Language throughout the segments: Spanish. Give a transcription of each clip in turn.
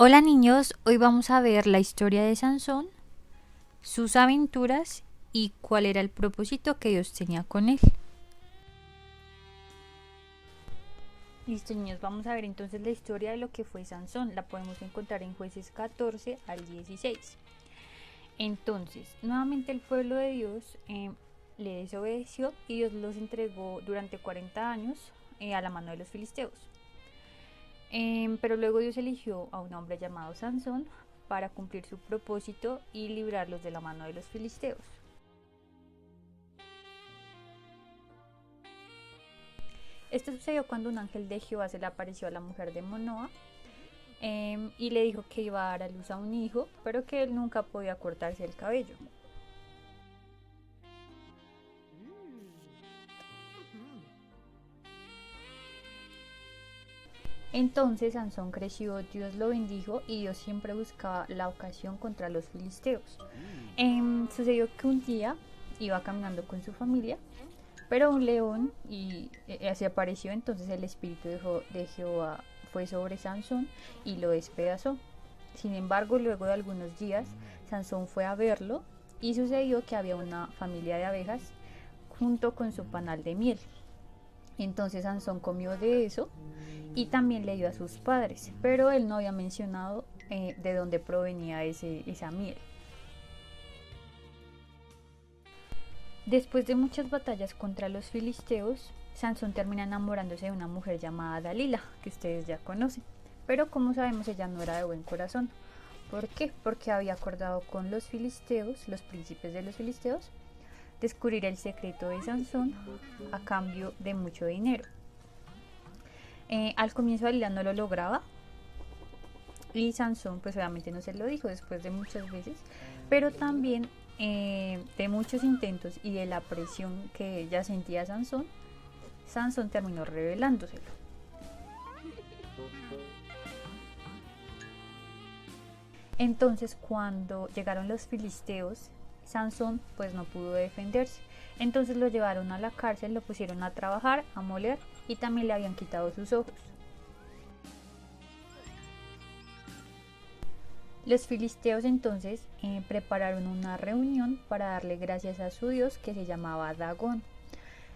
Hola niños, hoy vamos a ver la historia de Sansón, sus aventuras y cuál era el propósito que Dios tenía con él. Listo niños, vamos a ver entonces la historia de lo que fue Sansón. La podemos encontrar en Jueces 14 al 16. Entonces, nuevamente el pueblo de Dios le desobedeció y Dios los entregó durante 40 años a la mano de los filisteos. Pero luego Dios eligió a un hombre llamado Sansón para cumplir su propósito y librarlos de la mano de los filisteos. Esto sucedió cuando un ángel de Jehová se le apareció a la mujer de Manoa y le dijo que iba a dar a luz a un hijo, pero que él nunca podía cortarse el cabello. Entonces Sansón creció, Dios lo bendijo y Dios siempre buscaba la ocasión contra los filisteos. Sucedió que un día iba caminando con su familia, pero un león se apareció. Entonces el espíritu de Jehová fue sobre Sansón y lo despedazó. Sin embargo, luego de algunos días, Sansón fue a verlo y sucedió que había una familia de abejas junto con su panal de miel. Entonces Sansón comió de eso y también le dio a sus padres, pero él no había mencionado de dónde provenía esa miel. Después de muchas batallas contra los filisteos, Sansón termina enamorándose de una mujer llamada Dalila, que ustedes ya conocen. Pero como sabemos, ella no era de buen corazón. ¿Por qué? Porque había acordado con los filisteos, los príncipes de los filisteos, descubrir el secreto de Sansón a cambio de mucho dinero. Al comienzo Dalila no lo lograba y Sansón pues obviamente no se lo dijo después de muchas veces, pero también de muchos intentos y de la presión que ella sentía Sansón terminó revelándoselo. Entonces cuando llegaron los filisteos, Sansón pues no pudo defenderse. Entonces lo llevaron a la cárcel, lo pusieron a trabajar, a moler y también le habían quitado sus ojos. Los filisteos entonces prepararon una reunión para darle gracias a su dios que se llamaba Dagón.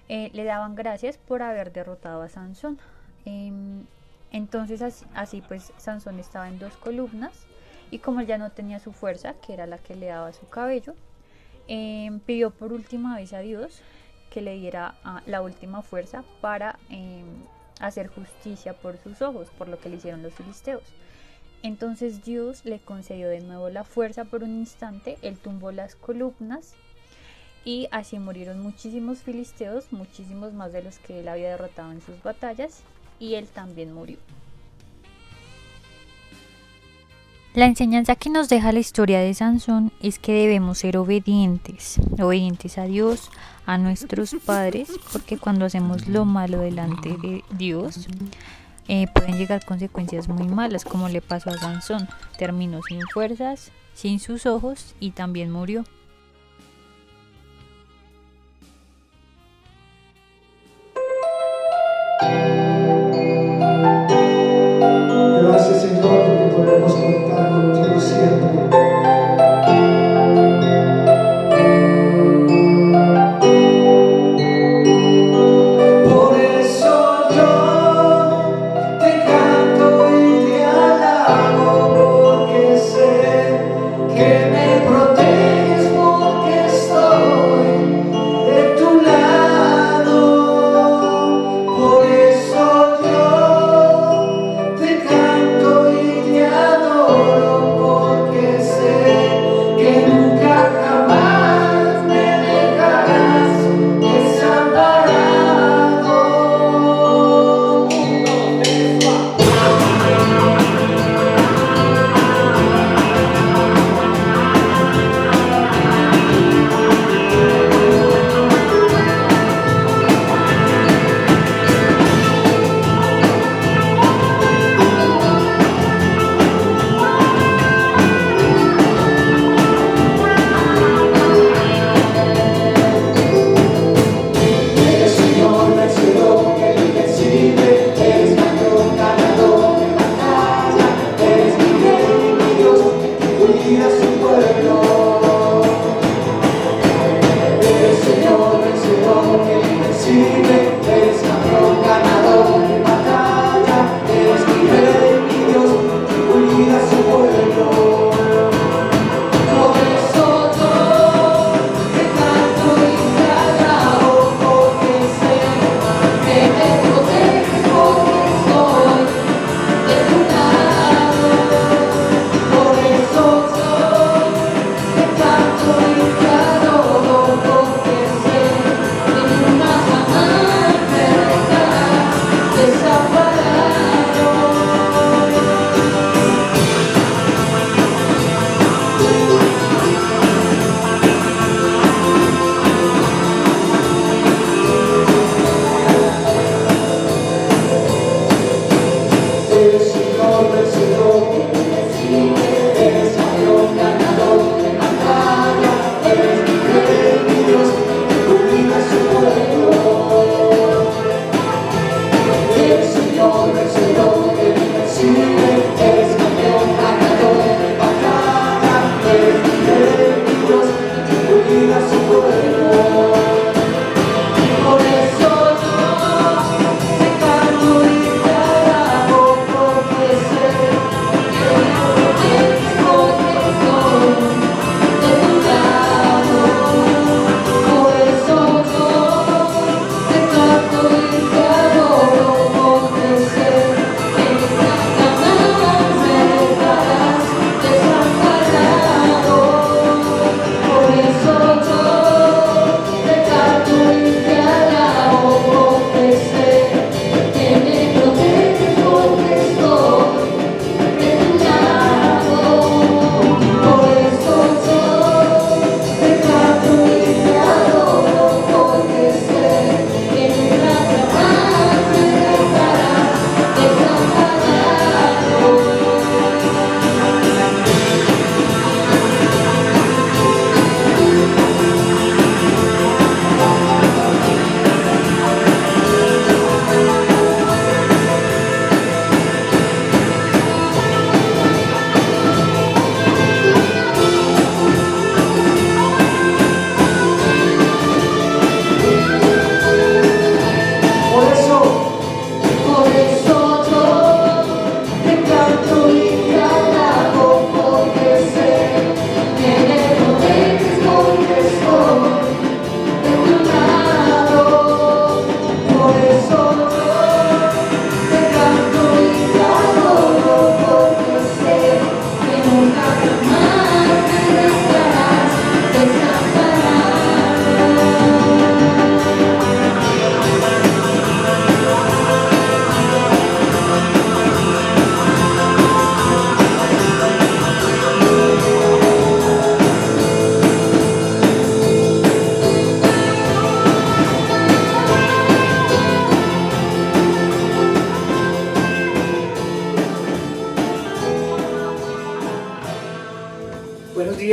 Le daban gracias por haber derrotado a Sansón. Entonces así pues Sansón estaba en dos columnas y como él ya no tenía su fuerza, que era la que le daba su cabello, pidió por última vez a Dios que le diera la última fuerza para hacer justicia por sus ojos, por lo que le hicieron los filisteos. Entonces Dios le concedió de nuevo la fuerza por un instante, él tumbó las columnas y así murieron muchísimos filisteos, muchísimos más de los que él había derrotado en sus batallas, y él también murió. La enseñanza que nos deja la historia de Sansón es que debemos ser obedientes a Dios, a nuestros padres, porque cuando hacemos lo malo delante de Dios, pueden llegar consecuencias muy malas, como le pasó a Sansón. Terminó sin fuerzas, sin sus ojos y también murió. Gracias, Señor, porque podemos contar contigo siempre. Por eso yo te canto y te alabo, porque sé que me proteges.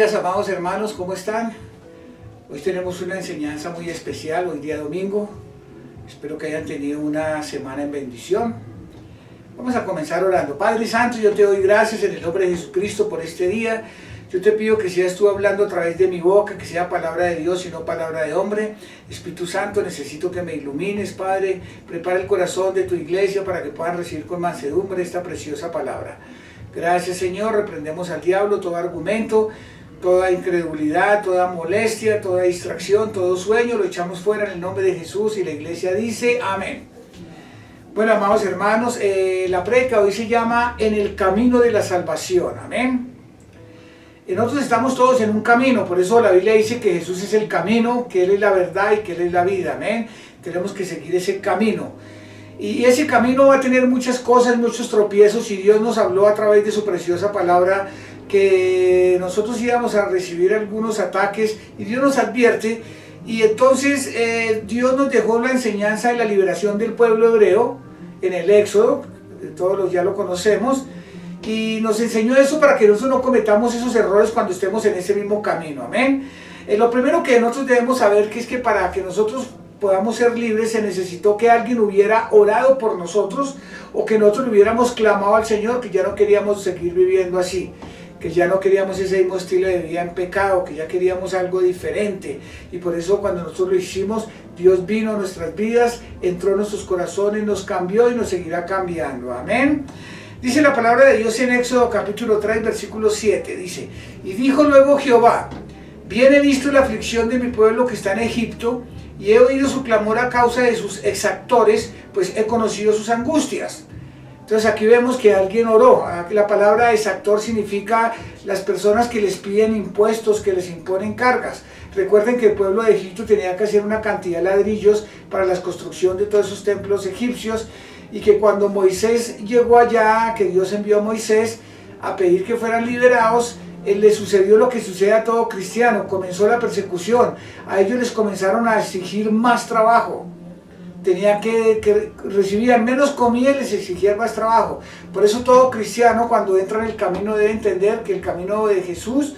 días, amados hermanos, ¿cómo están? Hoy tenemos una enseñanza muy especial, hoy día domingo. Espero que hayan tenido una semana en bendición. Vamos a comenzar orando. Padre Santo, yo te doy gracias en el nombre de Jesucristo por este día. Yo te pido que seas tú hablando a través de mi boca, que sea palabra de Dios y no palabra de hombre. Espíritu Santo, necesito que me ilumines, Padre. Prepara el corazón de tu iglesia para que puedan recibir con mansedumbre esta preciosa palabra. Gracias, Señor. Reprendemos al diablo todo argumento, toda incredulidad, toda molestia, toda distracción, todo sueño. Lo echamos fuera en el nombre de Jesús y la iglesia dice amén. Bueno, amados hermanos, la prédica hoy se llama En el camino de la salvación. Amén. Y nosotros estamos todos en un camino, por eso la Biblia dice que Jesús es el camino, que Él es la verdad y que Él es la vida. Amén. Tenemos que seguir ese camino. Y ese camino va a tener muchas cosas, muchos tropiezos, y Dios nos habló a través de su preciosa palabra que nosotros íbamos a recibir algunos ataques, y Dios nos advierte, y entonces Dios nos dejó la enseñanza de la liberación del pueblo hebreo en el Éxodo, todos ya lo conocemos, y nos enseñó eso para que nosotros no cometamos esos errores cuando estemos en ese mismo camino. Amén. Lo primero que nosotros debemos saber que es que para que nosotros podamos ser libres se necesitó que alguien hubiera orado por nosotros, o que nosotros le hubiéramos clamado al Señor que ya no queríamos seguir viviendo así, que ya no queríamos ese mismo estilo de vida en pecado, que ya queríamos algo diferente. Y por eso cuando nosotros lo hicimos, Dios vino a nuestras vidas, entró en nuestros corazones, nos cambió y nos seguirá cambiando. Amén. Dice la palabra de Dios en Éxodo capítulo 3 versículo 7, dice: y dijo luego Jehová, bien he visto la aflicción de mi pueblo que está en Egipto, y he oído su clamor a causa de sus exactores, pues he conocido sus angustias. Entonces aquí vemos que alguien oró. La palabra exactor significa las personas que les piden impuestos, que les imponen cargas. Recuerden que el pueblo de Egipto tenía que hacer una cantidad de ladrillos para la construcción de todos esos templos egipcios, y que cuando Moisés llegó allá, que Dios envió a Moisés a pedir que fueran liberados, le sucedió lo que sucede a todo cristiano: comenzó la persecución. A ellos les comenzaron a exigir más trabajo. Tenían que recibían menos comida y les exigían más trabajo. Por eso todo cristiano cuando entra en el camino debe entender que el camino de Jesús,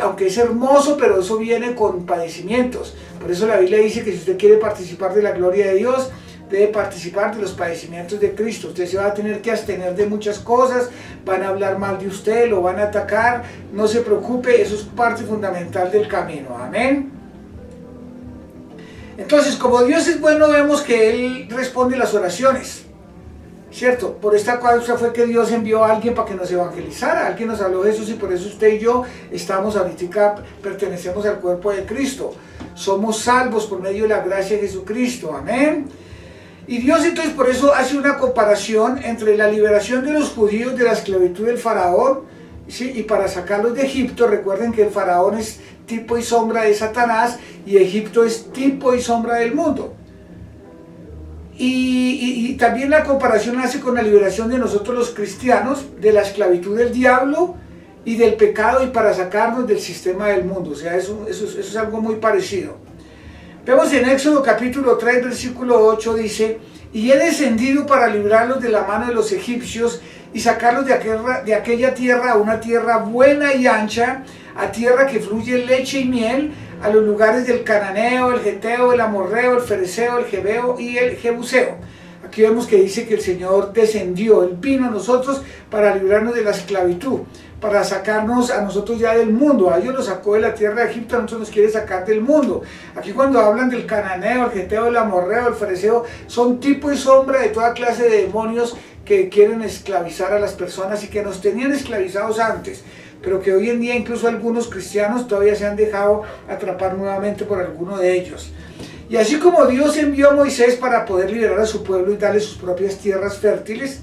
aunque es hermoso, pero eso viene con padecimientos. Por eso la Biblia dice que si usted quiere participar de la gloria de Dios, debe participar de los padecimientos de Cristo. Usted se va a tener que abstener de muchas cosas, van a hablar mal de usted, lo van a atacar. No se preocupe, eso es parte fundamental del camino. Amén. Entonces, como Dios es bueno, vemos que Él responde las oraciones, ¿cierto? Por esta causa fue que Dios envió a alguien para que nos evangelizara. Alguien nos habló de Jesús, y por eso usted y yo estamos ahorita, pertenecemos al cuerpo de Cristo. Somos salvos por medio de la gracia de Jesucristo. Amén. Y Dios entonces por eso hace una comparación entre la liberación de los judíos de la esclavitud del faraón, ¿sí? Y para sacarlos de Egipto. Recuerden que el faraón es tipo y sombra de Satanás, y Egipto es tipo y sombra del mundo. Y también la comparación hace con la liberación de nosotros los cristianos de la esclavitud del diablo y del pecado, y para sacarnos del sistema del mundo. O sea, eso es algo muy parecido. Vemos en Éxodo capítulo 3 versículo 8, dice: y he descendido para librarlos de la mano de los egipcios y sacarlos de aquella tierra a una tierra buena y ancha, a tierra que fluye leche y miel, a los lugares del cananeo, el geteo, el amorreo, el fereceo, el jebeo y el jebuseo. Aquí vemos que dice que el Señor descendió, Él vino a nosotros para librarnos de la esclavitud, para sacarnos a nosotros ya del mundo. A ellos los sacó de la tierra de Egipto, a nosotros nos quiere sacar del mundo. Aquí cuando hablan del cananeo, el geteo, el amorreo, el fereceo, son tipo y sombra de toda clase de demonios que quieren esclavizar a las personas y que nos tenían esclavizados antes, pero que hoy en día incluso algunos cristianos todavía se han dejado atrapar nuevamente por alguno de ellos. Y así como Dios envió a Moisés para poder liberar a su pueblo y darle sus propias tierras fértiles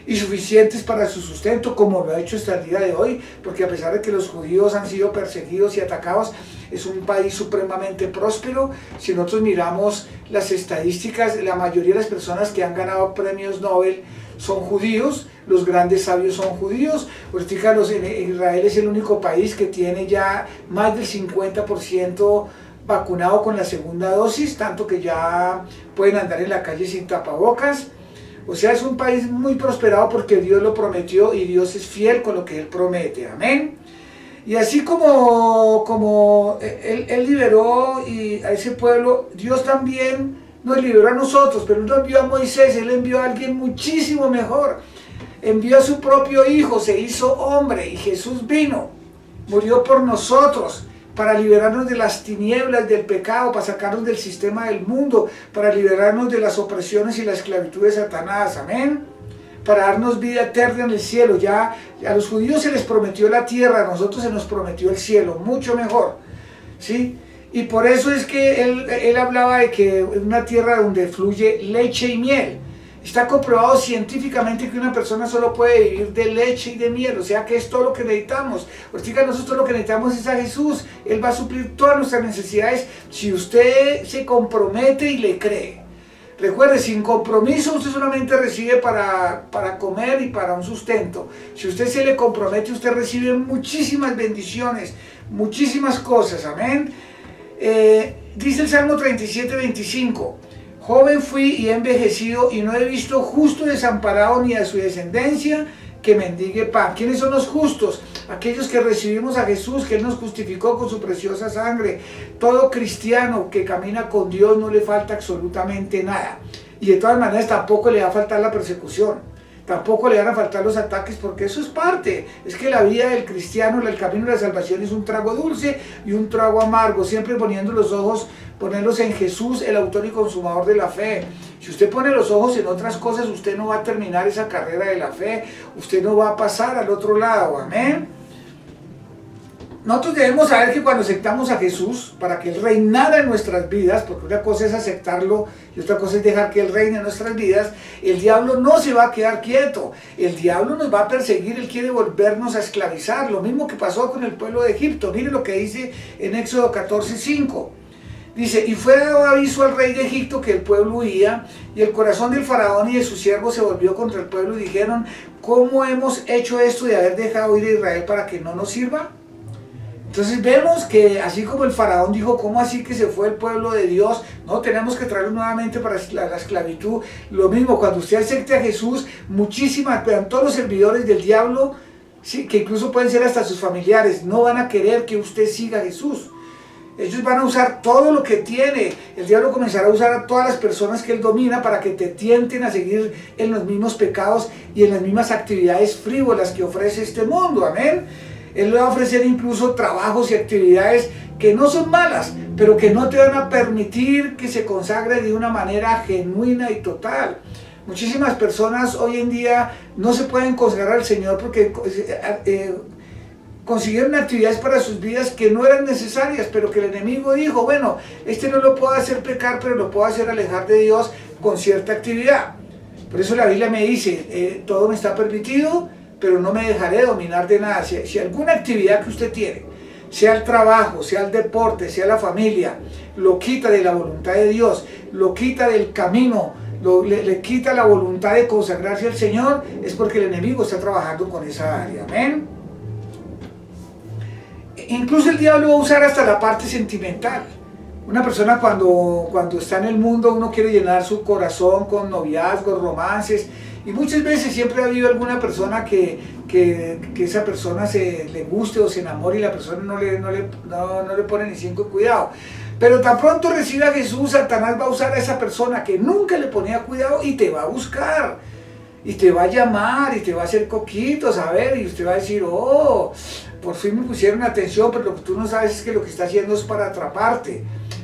y suficientes para su sustento, como lo ha hecho hasta el día de hoy, porque a pesar de que los judíos han sido perseguidos y atacados, es un país supremamente próspero. Si nosotros miramos las estadísticas, la mayoría de las personas que han ganado premios Nobel son judíos, los grandes sabios son judíos. Ahorita Israel es el único país que tiene ya más del 50% vacunado con la segunda dosis, tanto que ya pueden andar en la calle sin tapabocas. O sea, es un país muy prosperado porque Dios lo prometió y Dios es fiel con lo que Él promete. Amén. Y así como él liberó a ese pueblo, Dios también nos liberó a nosotros, pero no envió a Moisés, Él envió a alguien muchísimo mejor. Envió a su propio Hijo, se hizo hombre y Jesús vino, murió por nosotros para liberarnos de las tinieblas, del pecado, para sacarnos del sistema del mundo, para liberarnos de las opresiones y la esclavitud de Satanás, amén, para darnos vida eterna en el cielo. Ya a los judíos se les prometió la tierra, a nosotros se nos prometió el cielo, mucho mejor, ¿sí? Y por eso es que él hablaba de que es una tierra donde fluye leche y miel. Está comprobado científicamente que una persona solo puede vivir de leche y de miel, o sea que es todo lo que necesitamos. Ahorita nosotros lo que necesitamos es a Jesús. Él va a suplir todas nuestras necesidades si usted se compromete y le cree. Recuerde, sin compromiso usted solamente recibe para comer y para un sustento. Si usted se le compromete, usted recibe muchísimas bendiciones, muchísimas cosas, amén. Dice el Salmo 37:25. Joven fui y he envejecido y no he visto justo desamparado ni a su descendencia que mendigue pan. ¿Quiénes son los justos? Aquellos que recibimos a Jesús, que Él nos justificó con su preciosa sangre. Todo cristiano que camina con Dios no le falta absolutamente nada. Y de todas maneras tampoco le va a faltar la persecución. Tampoco le van a faltar los ataques, porque eso es parte. Es que la vida del cristiano, el camino de la salvación es un trago dulce y un trago amargo, siempre poniendo los ojos, ponerlos en Jesús, el autor y consumador de la fe. Si usted pone los ojos en otras cosas, usted no va a terminar esa carrera de la fe, usted no va a pasar al otro lado, amén. Nosotros debemos saber que cuando aceptamos a Jesús, para que Él reinara en nuestras vidas, porque una cosa es aceptarlo y otra cosa es dejar que Él reine en nuestras vidas, el diablo no se va a quedar quieto, el diablo nos va a perseguir, Él quiere volvernos a esclavizar, lo mismo que pasó con el pueblo de Egipto. Miren lo que dice en Éxodo 14:5. Dice, y fue dado aviso al rey de Egipto que el pueblo huía, y el corazón del faraón y de sus siervos se volvió contra el pueblo y dijeron, ¿cómo hemos hecho esto de haber dejado ir a Israel para que no nos sirva? Entonces vemos que así como el faraón dijo, ¿cómo así que se fue el pueblo de Dios? No, tenemos que traerlo nuevamente para la esclavitud. Lo mismo, cuando usted acepte a Jesús, pero todos los servidores del diablo, sí, que incluso pueden ser hasta sus familiares, no van a querer que usted siga a Jesús. Ellos van a usar todo lo que tiene. El diablo comenzará a usar a todas las personas que él domina para que te tienten a seguir en los mismos pecados y en las mismas actividades frívolas que ofrece este mundo. Amén. Él le va a ofrecer incluso trabajos y actividades que no son malas, pero que no te van a permitir que se consagre de una manera genuina y total. Muchísimas personas hoy en día no se pueden consagrar al Señor porque consiguieron actividades para sus vidas que no eran necesarias, pero que el enemigo dijo, bueno, este no lo puedo hacer pecar, pero lo puedo hacer alejar de Dios con cierta actividad. Por eso la Biblia me dice, todo me está permitido, pero no me dejaré dominar de nada. Si alguna actividad que usted tiene, sea el trabajo, sea el deporte, sea la familia, lo quita de la voluntad de Dios, lo quita del camino, le quita la voluntad de consagrarse al Señor, es porque el enemigo está trabajando con esa área. Amén. Incluso el diablo va a usar hasta la parte sentimental. Una persona cuando está en el mundo, uno quiere llenar su corazón con noviazgos, romances, y muchas veces siempre ha habido alguna persona que esa persona le guste o se enamore y la persona no le pone ni 5 cuidado. Pero tan pronto recibe a Jesús, Satanás va a usar a esa persona que nunca le ponía cuidado y te va a buscar. Y te va a llamar y te va a hacer coquitos, a ver, y usted va a decir, oh, por fin me pusieron atención, pero lo que tú no sabes es que lo que está haciendo es para atraparte.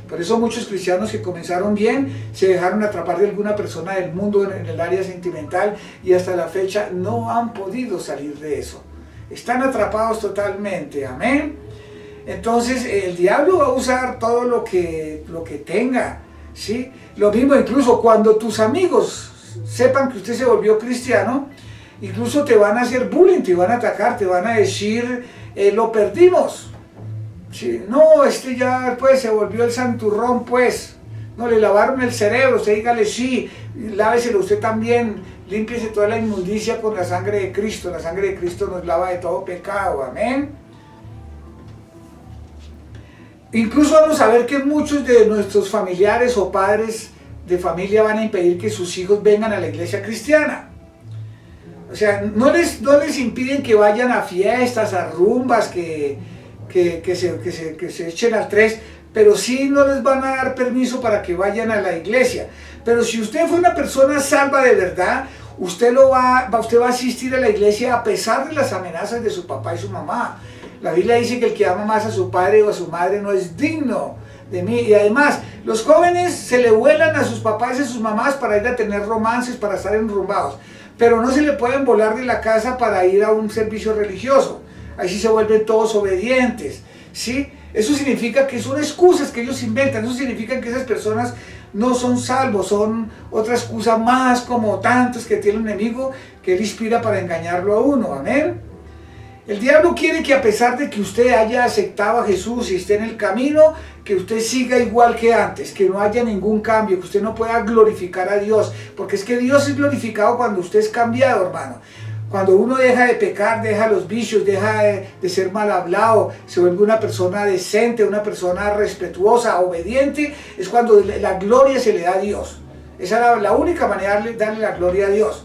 Por eso muchos cristianos que comenzaron bien se dejaron atrapar de alguna persona del mundo en el área sentimental y hasta la fecha no han podido salir de eso. Están atrapados totalmente, amén. Entonces el diablo va a usar todo lo que tenga, ¿sí? Lo mismo incluso cuando tus amigos sepan que usted se volvió cristiano, incluso te van a hacer bullying, te van a atacar, te van a decir, lo perdimos. Sí, no, ya pues se volvió el santurrón, pues, no, le lavaron el cerebro, usted dígale sí, láveselo usted también, límpiese toda la inmundicia con la sangre de Cristo. La sangre de Cristo nos lava de todo pecado, amén. Incluso vamos a ver que muchos de nuestros familiares o padres de familia van a impedir que sus hijos vengan a la iglesia cristiana. O sea, no les impiden que vayan a fiestas, a rumbas, que que se echen al 3, pero sí no les van a dar permiso para que vayan a la iglesia. Pero si usted fue una persona salva de verdad, usted va a asistir a la iglesia a pesar de las amenazas de su papá y su mamá. La Biblia dice que el que ama más a su padre o a su madre no es digno de mí. Y además, los jóvenes se le vuelan a sus papás y a sus mamás para ir a tener romances, para estar enrumbados. Pero no se le pueden volar de la casa para ir a un servicio religioso. Ahí sí se vuelven todos obedientes, ¿sí? Eso significa que son excusas que ellos inventan. Eso significa que esas personas no son salvos, son otra excusa más como tantas que tiene el enemigo que él inspira para engañarlo a uno. Amén. El diablo quiere que a pesar de que usted haya aceptado a Jesús y esté en el camino, que usted siga igual que antes, que no haya ningún cambio, que usted no pueda glorificar a Dios, porque es que Dios es glorificado cuando usted es cambiado, hermano. Cuando uno deja de pecar, deja los vicios, deja de ser mal hablado, se vuelve una persona decente, una persona respetuosa, obediente, es cuando la gloria se le da a Dios. Esa es la única manera de darle la gloria a Dios.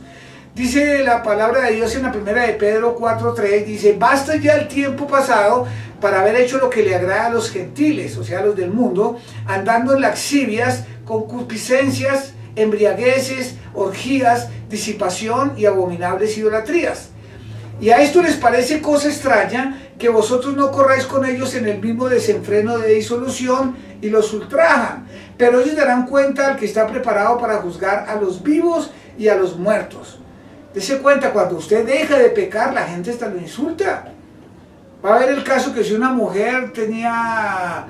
Dice la palabra de Dios en la primera de Pedro 4:3, dice, basta ya el tiempo pasado para haber hecho lo que le agrada a los gentiles, o sea, a los del mundo, andando en lascivias, concupiscencias, embriagueces, orgías, disipación y abominables idolatrías. Y a esto les parece cosa extraña que vosotros no corráis con ellos en el mismo desenfreno de disolución y los ultrajan, pero ellos darán cuenta al que está preparado para juzgar a los vivos y a los muertos. Dese cuenta, cuando usted deja de pecar, la gente hasta lo insulta. Va a haber el caso que si una mujer tenía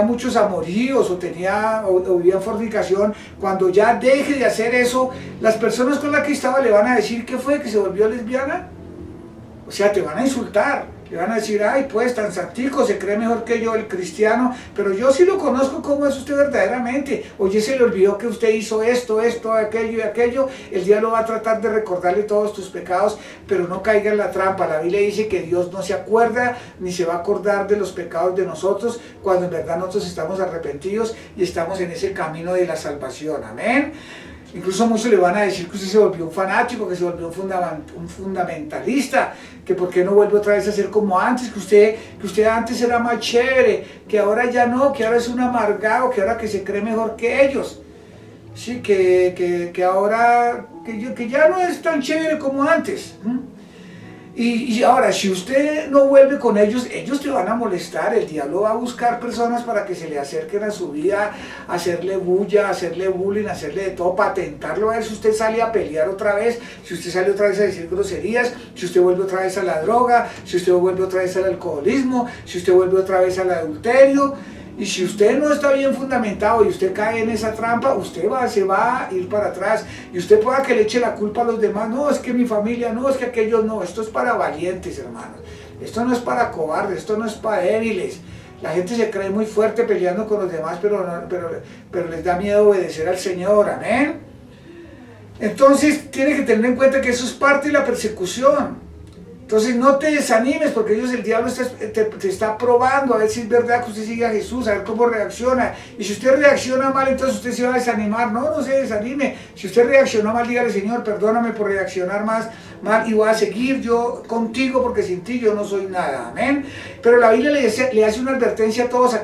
muchos amoríos o vivía en fornicación, cuando ya deje de hacer eso, las personas con las que estaba le van a decir ¿qué fue? ¿Que se volvió lesbiana? O sea, te van a insultar, le van a decir, ay, pues tan santico, se cree mejor que yo el cristiano, pero yo sí lo conozco como es usted verdaderamente. Oye, se le olvidó que usted hizo esto, aquello y aquello. El diablo va a tratar de recordarle todos tus pecados, pero no caiga en la trampa. La Biblia dice que Dios no se acuerda ni se va a acordar de los pecados de nosotros, cuando en verdad nosotros estamos arrepentidos y estamos en ese camino de la salvación. Amén. Incluso muchos le van a decir que usted se volvió un fanático, que se volvió un fundamentalista, que por qué no vuelve otra vez a ser como antes, que usted antes era más chévere, que ahora ya no, que ahora es un amargado, que ahora que se cree mejor que ellos. Sí, que ahora, que ya no es tan chévere como antes. Y ahora, si usted no vuelve con ellos, ellos te van a molestar. El diablo va a buscar personas para que se le acerquen a su vida, hacerle bulla, hacerle bullying, hacerle de todo, para tentarlo a ver si usted sale a pelear otra vez, si usted sale otra vez a decir groserías, si usted vuelve otra vez a la droga, si usted vuelve otra vez al alcoholismo, si usted vuelve otra vez al adulterio. Y si usted no está bien fundamentado y usted cae en esa trampa, usted se va a ir para atrás. Y usted pueda que le eche la culpa a los demás. No, es que mi familia, no, es que aquellos no. Esto es para valientes, hermanos. Esto no es para cobardes, esto no es para débiles. La gente se cree muy fuerte peleando con los demás, pero les da miedo obedecer al Señor. Amén. Entonces, tiene que tener en cuenta que eso es parte de la persecución. Entonces no te desanimes, porque el diablo te está probando a ver si es verdad que usted sigue a Jesús, a ver cómo reacciona. Y si usted reacciona mal, entonces usted se va a desanimar. No se desanime. Si usted reaccionó mal, dígale, Señor, perdóname por reaccionar mal y voy a seguir yo contigo, porque sin ti yo no soy nada. Amén. Pero la Biblia le hace una advertencia a todos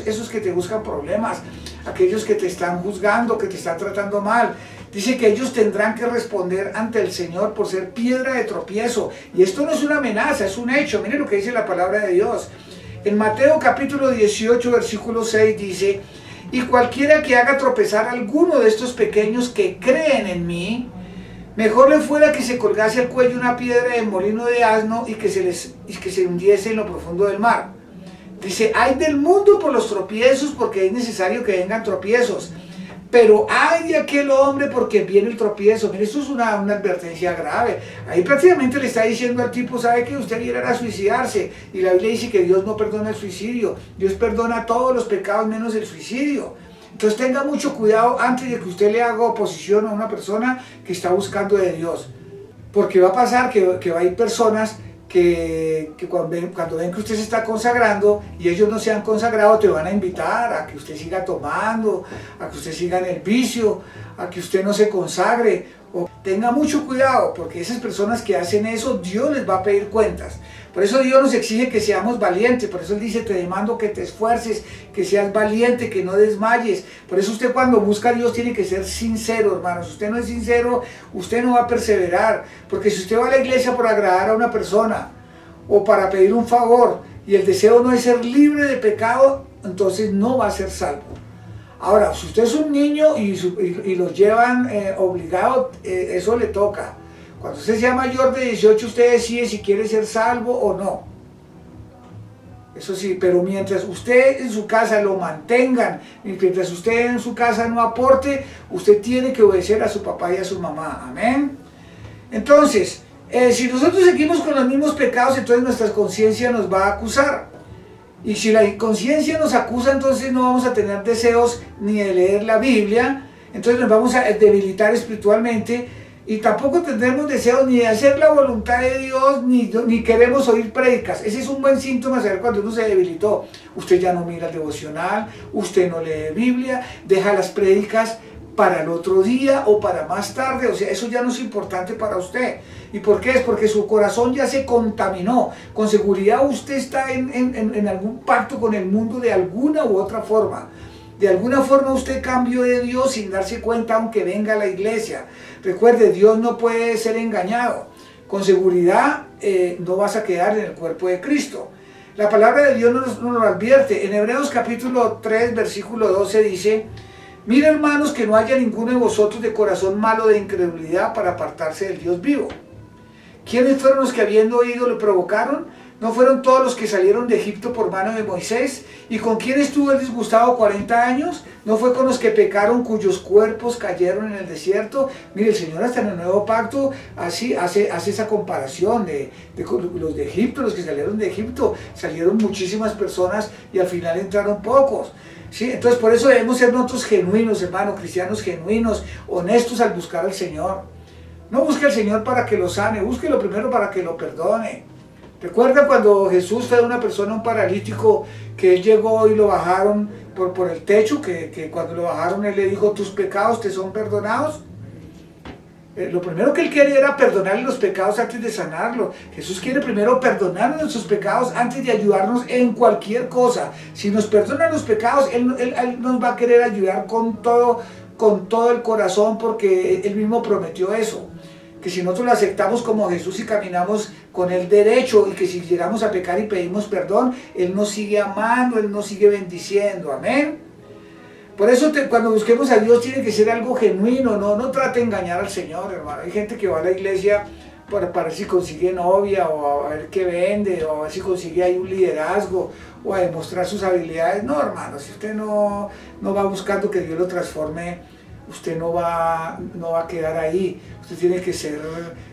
esos que te buscan problemas, aquellos que te están juzgando, que te están tratando mal. Dice que ellos tendrán que responder ante el Señor por ser piedra de tropiezo. Y esto no es una amenaza, es un hecho. Miren lo que dice la palabra de Dios. En Mateo capítulo 18, versículo 6 dice, y cualquiera que haga tropezar a alguno de estos pequeños que creen en mí, mejor le fuera que se colgase al cuello una piedra de molino de asno y que se hundiese en lo profundo del mar. Dice, ay del mundo por los tropiezos, porque es necesario que vengan tropiezos. Pero ay de aquel hombre porque viene el tropiezo. Mire, esto es una advertencia grave. Ahí prácticamente le está diciendo al tipo, sabe que usted irá a suicidarse. Y la Biblia dice que Dios no perdona el suicidio. Dios perdona todos los pecados menos el suicidio. Entonces tenga mucho cuidado antes de que usted le haga oposición a una persona que está buscando de Dios. Porque va a pasar que va a ir personas que cuando ven que usted se está consagrando y ellos no se han consagrado, te van a invitar a que usted siga tomando, a que usted siga en el vicio, a que usted no se consagre. Tenga mucho cuidado, porque esas personas que hacen eso, Dios les va a pedir cuentas. Por eso Dios nos exige que seamos valientes, por eso Él dice, te demando que te esfuerces, que seas valiente, que no desmayes. Por eso usted cuando busca a Dios tiene que ser sincero, hermanos. Si usted no es sincero, usted no va a perseverar. Porque si usted va a la iglesia por agradar a una persona o para pedir un favor y el deseo no es ser libre de pecado, entonces no va a ser salvo. Ahora, si usted es un niño y los llevan obligado, eso le toca. Cuando usted sea mayor de 18, usted decide si quiere ser salvo o no. Eso sí, pero mientras usted en su casa lo mantengan, mientras usted en su casa no aporte, usted tiene que obedecer a su papá y a su mamá. Amén. Entonces, si nosotros seguimos con los mismos pecados, entonces nuestra conciencia nos va a acusar. Y si la conciencia nos acusa, entonces no vamos a tener deseos ni de leer la Biblia, entonces nos vamos a debilitar espiritualmente y tampoco tendremos deseos ni de hacer la voluntad de Dios, ni queremos oír prédicas. Ese es un buen síntoma de saber cuando uno se debilitó. Usted ya no mira el devocional, usted no lee Biblia, deja las prédicas para el otro día o para más tarde, o sea, eso ya no es importante para usted. ¿Y por qué? Es porque su corazón ya se contaminó. Con seguridad usted está en algún pacto con el mundo de alguna u otra forma. De alguna forma usted cambió de Dios sin darse cuenta aunque venga a la iglesia. Recuerde, Dios no puede ser engañado. Con seguridad no vas a quedar en el cuerpo de Cristo. La palabra de Dios nos lo advierte. En Hebreos capítulo 3, versículo 12 dice: mira, hermanos, que no haya ninguno de vosotros de corazón malo de incredulidad para apartarse del Dios vivo. ¿Quiénes fueron los que habiendo oído lo provocaron? ¿No fueron todos los que salieron de Egipto por mano de Moisés? ¿Y con quién estuvo el disgustado 40 años? ¿No fue con los que pecaron cuyos cuerpos cayeron en el desierto? Mire, el Señor hasta en el Nuevo Pacto hace esa comparación de los de Egipto, los que salieron de Egipto. Salieron muchísimas personas y al final entraron pocos. ¿Sí? Entonces por eso debemos ser nosotros genuinos, hermanos, cristianos genuinos, honestos al buscar al Señor. No busque al Señor para que lo sane, búsquelo primero para que lo perdone. ¿Recuerda cuando Jesús fue una persona, un paralítico, que él llegó y lo bajaron por el techo, que cuando lo bajaron él le dijo, tus pecados te son perdonados? Lo primero que él quería era perdonarle los pecados antes de sanarlo. Jesús quiere primero perdonarnos nuestros pecados antes de ayudarnos en cualquier cosa. Si nos perdona los pecados, él nos va a querer ayudar con todo el corazón, porque Él mismo prometió eso. Que si nosotros lo aceptamos como Jesús y caminamos con Él derecho, y que si llegamos a pecar y pedimos perdón, Él nos sigue amando, Él nos sigue bendiciendo. Amén. Por eso cuando busquemos a Dios tiene que ser algo genuino, no trate de engañar al Señor, hermano. Hay gente que va a la iglesia para ver si consigue novia, o a ver qué vende, o a ver si consigue ahí un liderazgo, o a demostrar sus habilidades. No, hermano, si usted no va buscando que Dios lo transforme, usted no va a quedar ahí. Usted tiene que ser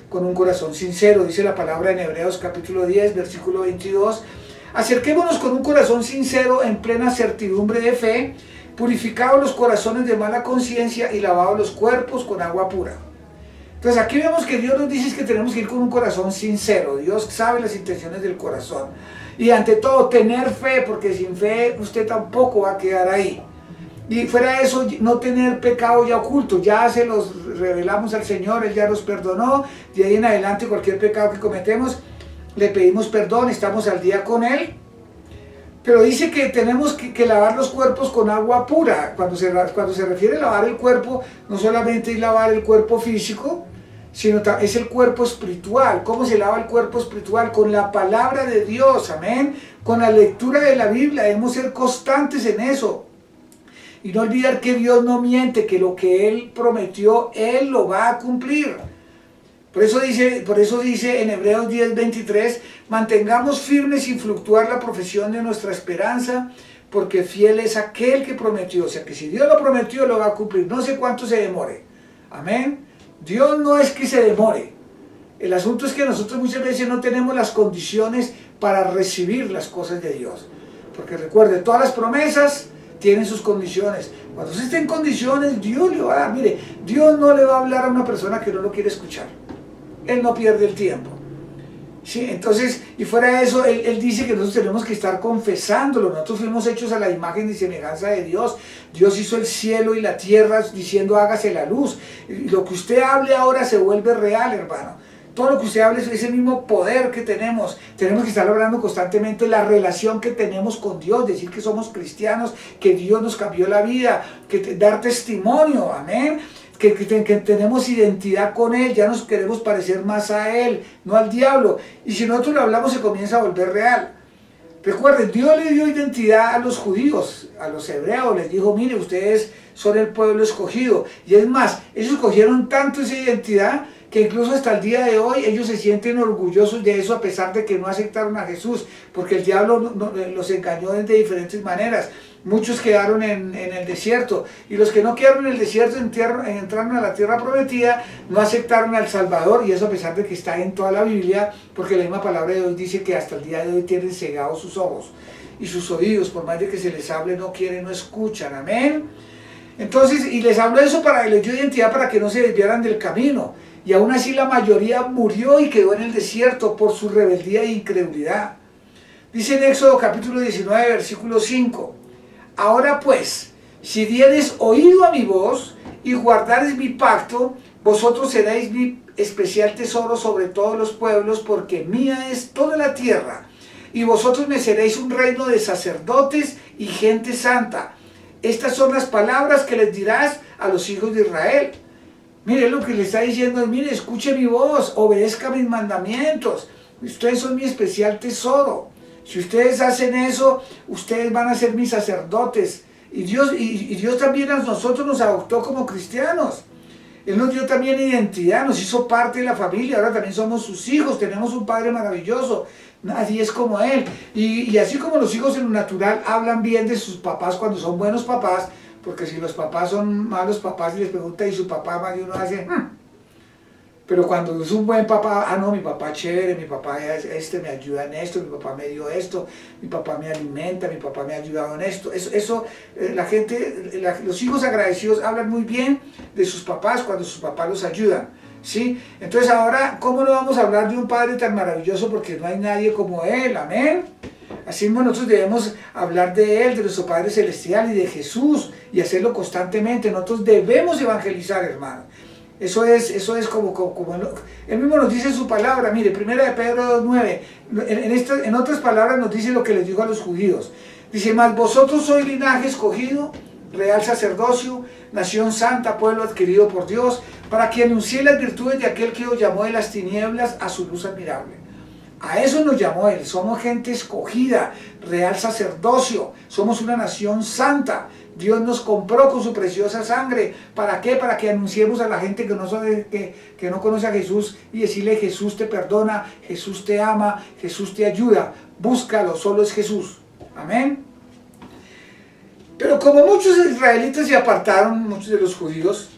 con un corazón sincero. Dice la palabra en Hebreos capítulo 10, versículo 22. Acerquémonos con un corazón sincero en plena certidumbre de fe, purificados los corazones de mala conciencia y lavados los cuerpos con agua pura. Entonces aquí vemos que Dios nos dice que tenemos que ir con un corazón sincero. Dios sabe las intenciones del corazón. Y ante todo tener fe, porque sin fe usted tampoco va a quedar ahí. Y fuera de eso, no tener pecado ya oculto. Ya se los revelamos al Señor, Él ya nos perdonó. De ahí en adelante cualquier pecado que cometemos, le pedimos perdón, estamos al día con Él. Pero dice que tenemos que lavar los cuerpos con agua pura. Cuando se refiere a lavar el cuerpo, no solamente es lavar el cuerpo físico, sino es el cuerpo espiritual. ¿Cómo se lava el cuerpo espiritual? Con la palabra de Dios, amén. Con la lectura de la Biblia, debemos ser constantes en eso. Y no olvidar que Dios no miente, que lo que Él prometió, Él lo va a cumplir. Por eso dice en Hebreos 10:23, mantengamos firmes sin fluctuar la profesión de nuestra esperanza, porque fiel es aquel que prometió. O sea que si Dios lo prometió, lo va a cumplir. No sé cuánto se demore. Amén. Dios no es que se demore. El asunto es que nosotros muchas veces no tenemos las condiciones para recibir las cosas de Dios. Porque recuerde, todas las promesas tienen sus condiciones. Cuando usted esté en condiciones, Dios le va a dar. Mire, Dios no le va a hablar a una persona que no lo quiere escuchar. Él no pierde el tiempo. ¿Sí? Entonces, y fuera de eso, él dice que nosotros tenemos que estar confesándolo. Nosotros fuimos hechos a la imagen y semejanza de Dios. Dios hizo el cielo y la tierra diciendo hágase la luz. Y lo que usted hable ahora se vuelve real, hermano. Todo lo que usted habla es ese mismo poder que tenemos. Tenemos que estar hablando constantemente de la relación que tenemos con Dios, decir que somos cristianos, que Dios nos cambió la vida, dar testimonio, amén. Que tenemos identidad con Él, ya nos queremos parecer más a Él, no al diablo. Y si nosotros lo hablamos se comienza a volver real. Recuerden, Dios le dio identidad a los judíos, a los hebreos, les dijo, mire, ustedes son el pueblo escogido. Y es más, ellos cogieron tanto esa identidad que incluso hasta el día de hoy ellos se sienten orgullosos de eso a pesar de que no aceptaron a Jesús, porque el diablo los engañó de diferentes maneras. Muchos quedaron en el desierto, y los que no quedaron en el desierto entraron a la tierra prometida, no aceptaron al Salvador, y eso a pesar de que está en toda la Biblia, porque la misma palabra de Dios dice que hasta el día de hoy tienen cegados sus ojos y sus oídos, por más de que se les hable, no quieren, no escuchan, amén. Entonces, y les habló eso les dio identidad para que no se desviaran del camino, y aún así la mayoría murió y quedó en el desierto por su rebeldía e incredulidad. Dice en Éxodo capítulo 19, versículo 5, ahora pues, si diereis oído a mi voz y guardareis mi pacto, vosotros seréis mi especial tesoro sobre todos los pueblos, porque mía es toda la tierra, y vosotros me seréis un reino de sacerdotes y gente santa. Estas son las palabras que les dirás a los hijos de Israel. Mire lo que le está diciendo, mire, escuche mi voz, obedezca mis mandamientos, ustedes son mi especial tesoro. Si ustedes hacen eso, ustedes van a ser mis sacerdotes. Y Dios también a nosotros nos adoptó como cristianos. Él nos dio también identidad, nos hizo parte de la familia, ahora también somos sus hijos, tenemos un Padre maravilloso, nadie es como Él. Y así como los hijos en lo natural hablan bien de sus papás cuando son buenos papás, porque si los papás son malos papás y les pregunta y su papá más de uno hace, pero cuando es un buen papá, no, mi papá chévere, mi papá me ayuda en esto, mi papá me dio esto, mi papá me alimenta, mi papá me ha ayudado en esto. La gente, los hijos agradecidos hablan muy bien de sus papás cuando sus papás los ayudan, ¿sí? Entonces ahora, ¿cómo no vamos a hablar de un Padre tan maravilloso? Porque no hay nadie como Él, amén. Así mismo nosotros debemos hablar de Él, de nuestro Padre Celestial y de Jesús, y hacerlo constantemente. Nosotros debemos evangelizar, hermanos. Eso es como Él mismo nos dice en su palabra. Mire, 1 Pedro 2:9, en otras palabras nos dice lo que les dijo a los judíos. Dice, mas vosotros sois linaje escogido, real sacerdocio, nación santa, pueblo adquirido por Dios, para que anunciéis las virtudes de aquel que os llamó de las tinieblas a su luz admirable. A eso nos llamó Él, somos gente escogida, real sacerdocio, somos una nación santa. Dios nos compró con su preciosa sangre. ¿Para qué? Para que anunciemos a la gente que no conoce a Jesús y decirle, Jesús te perdona, Jesús te ama, Jesús te ayuda. Búscalo, solo es Jesús. Amén. Pero como muchos israelitas se apartaron, muchos de los judíos,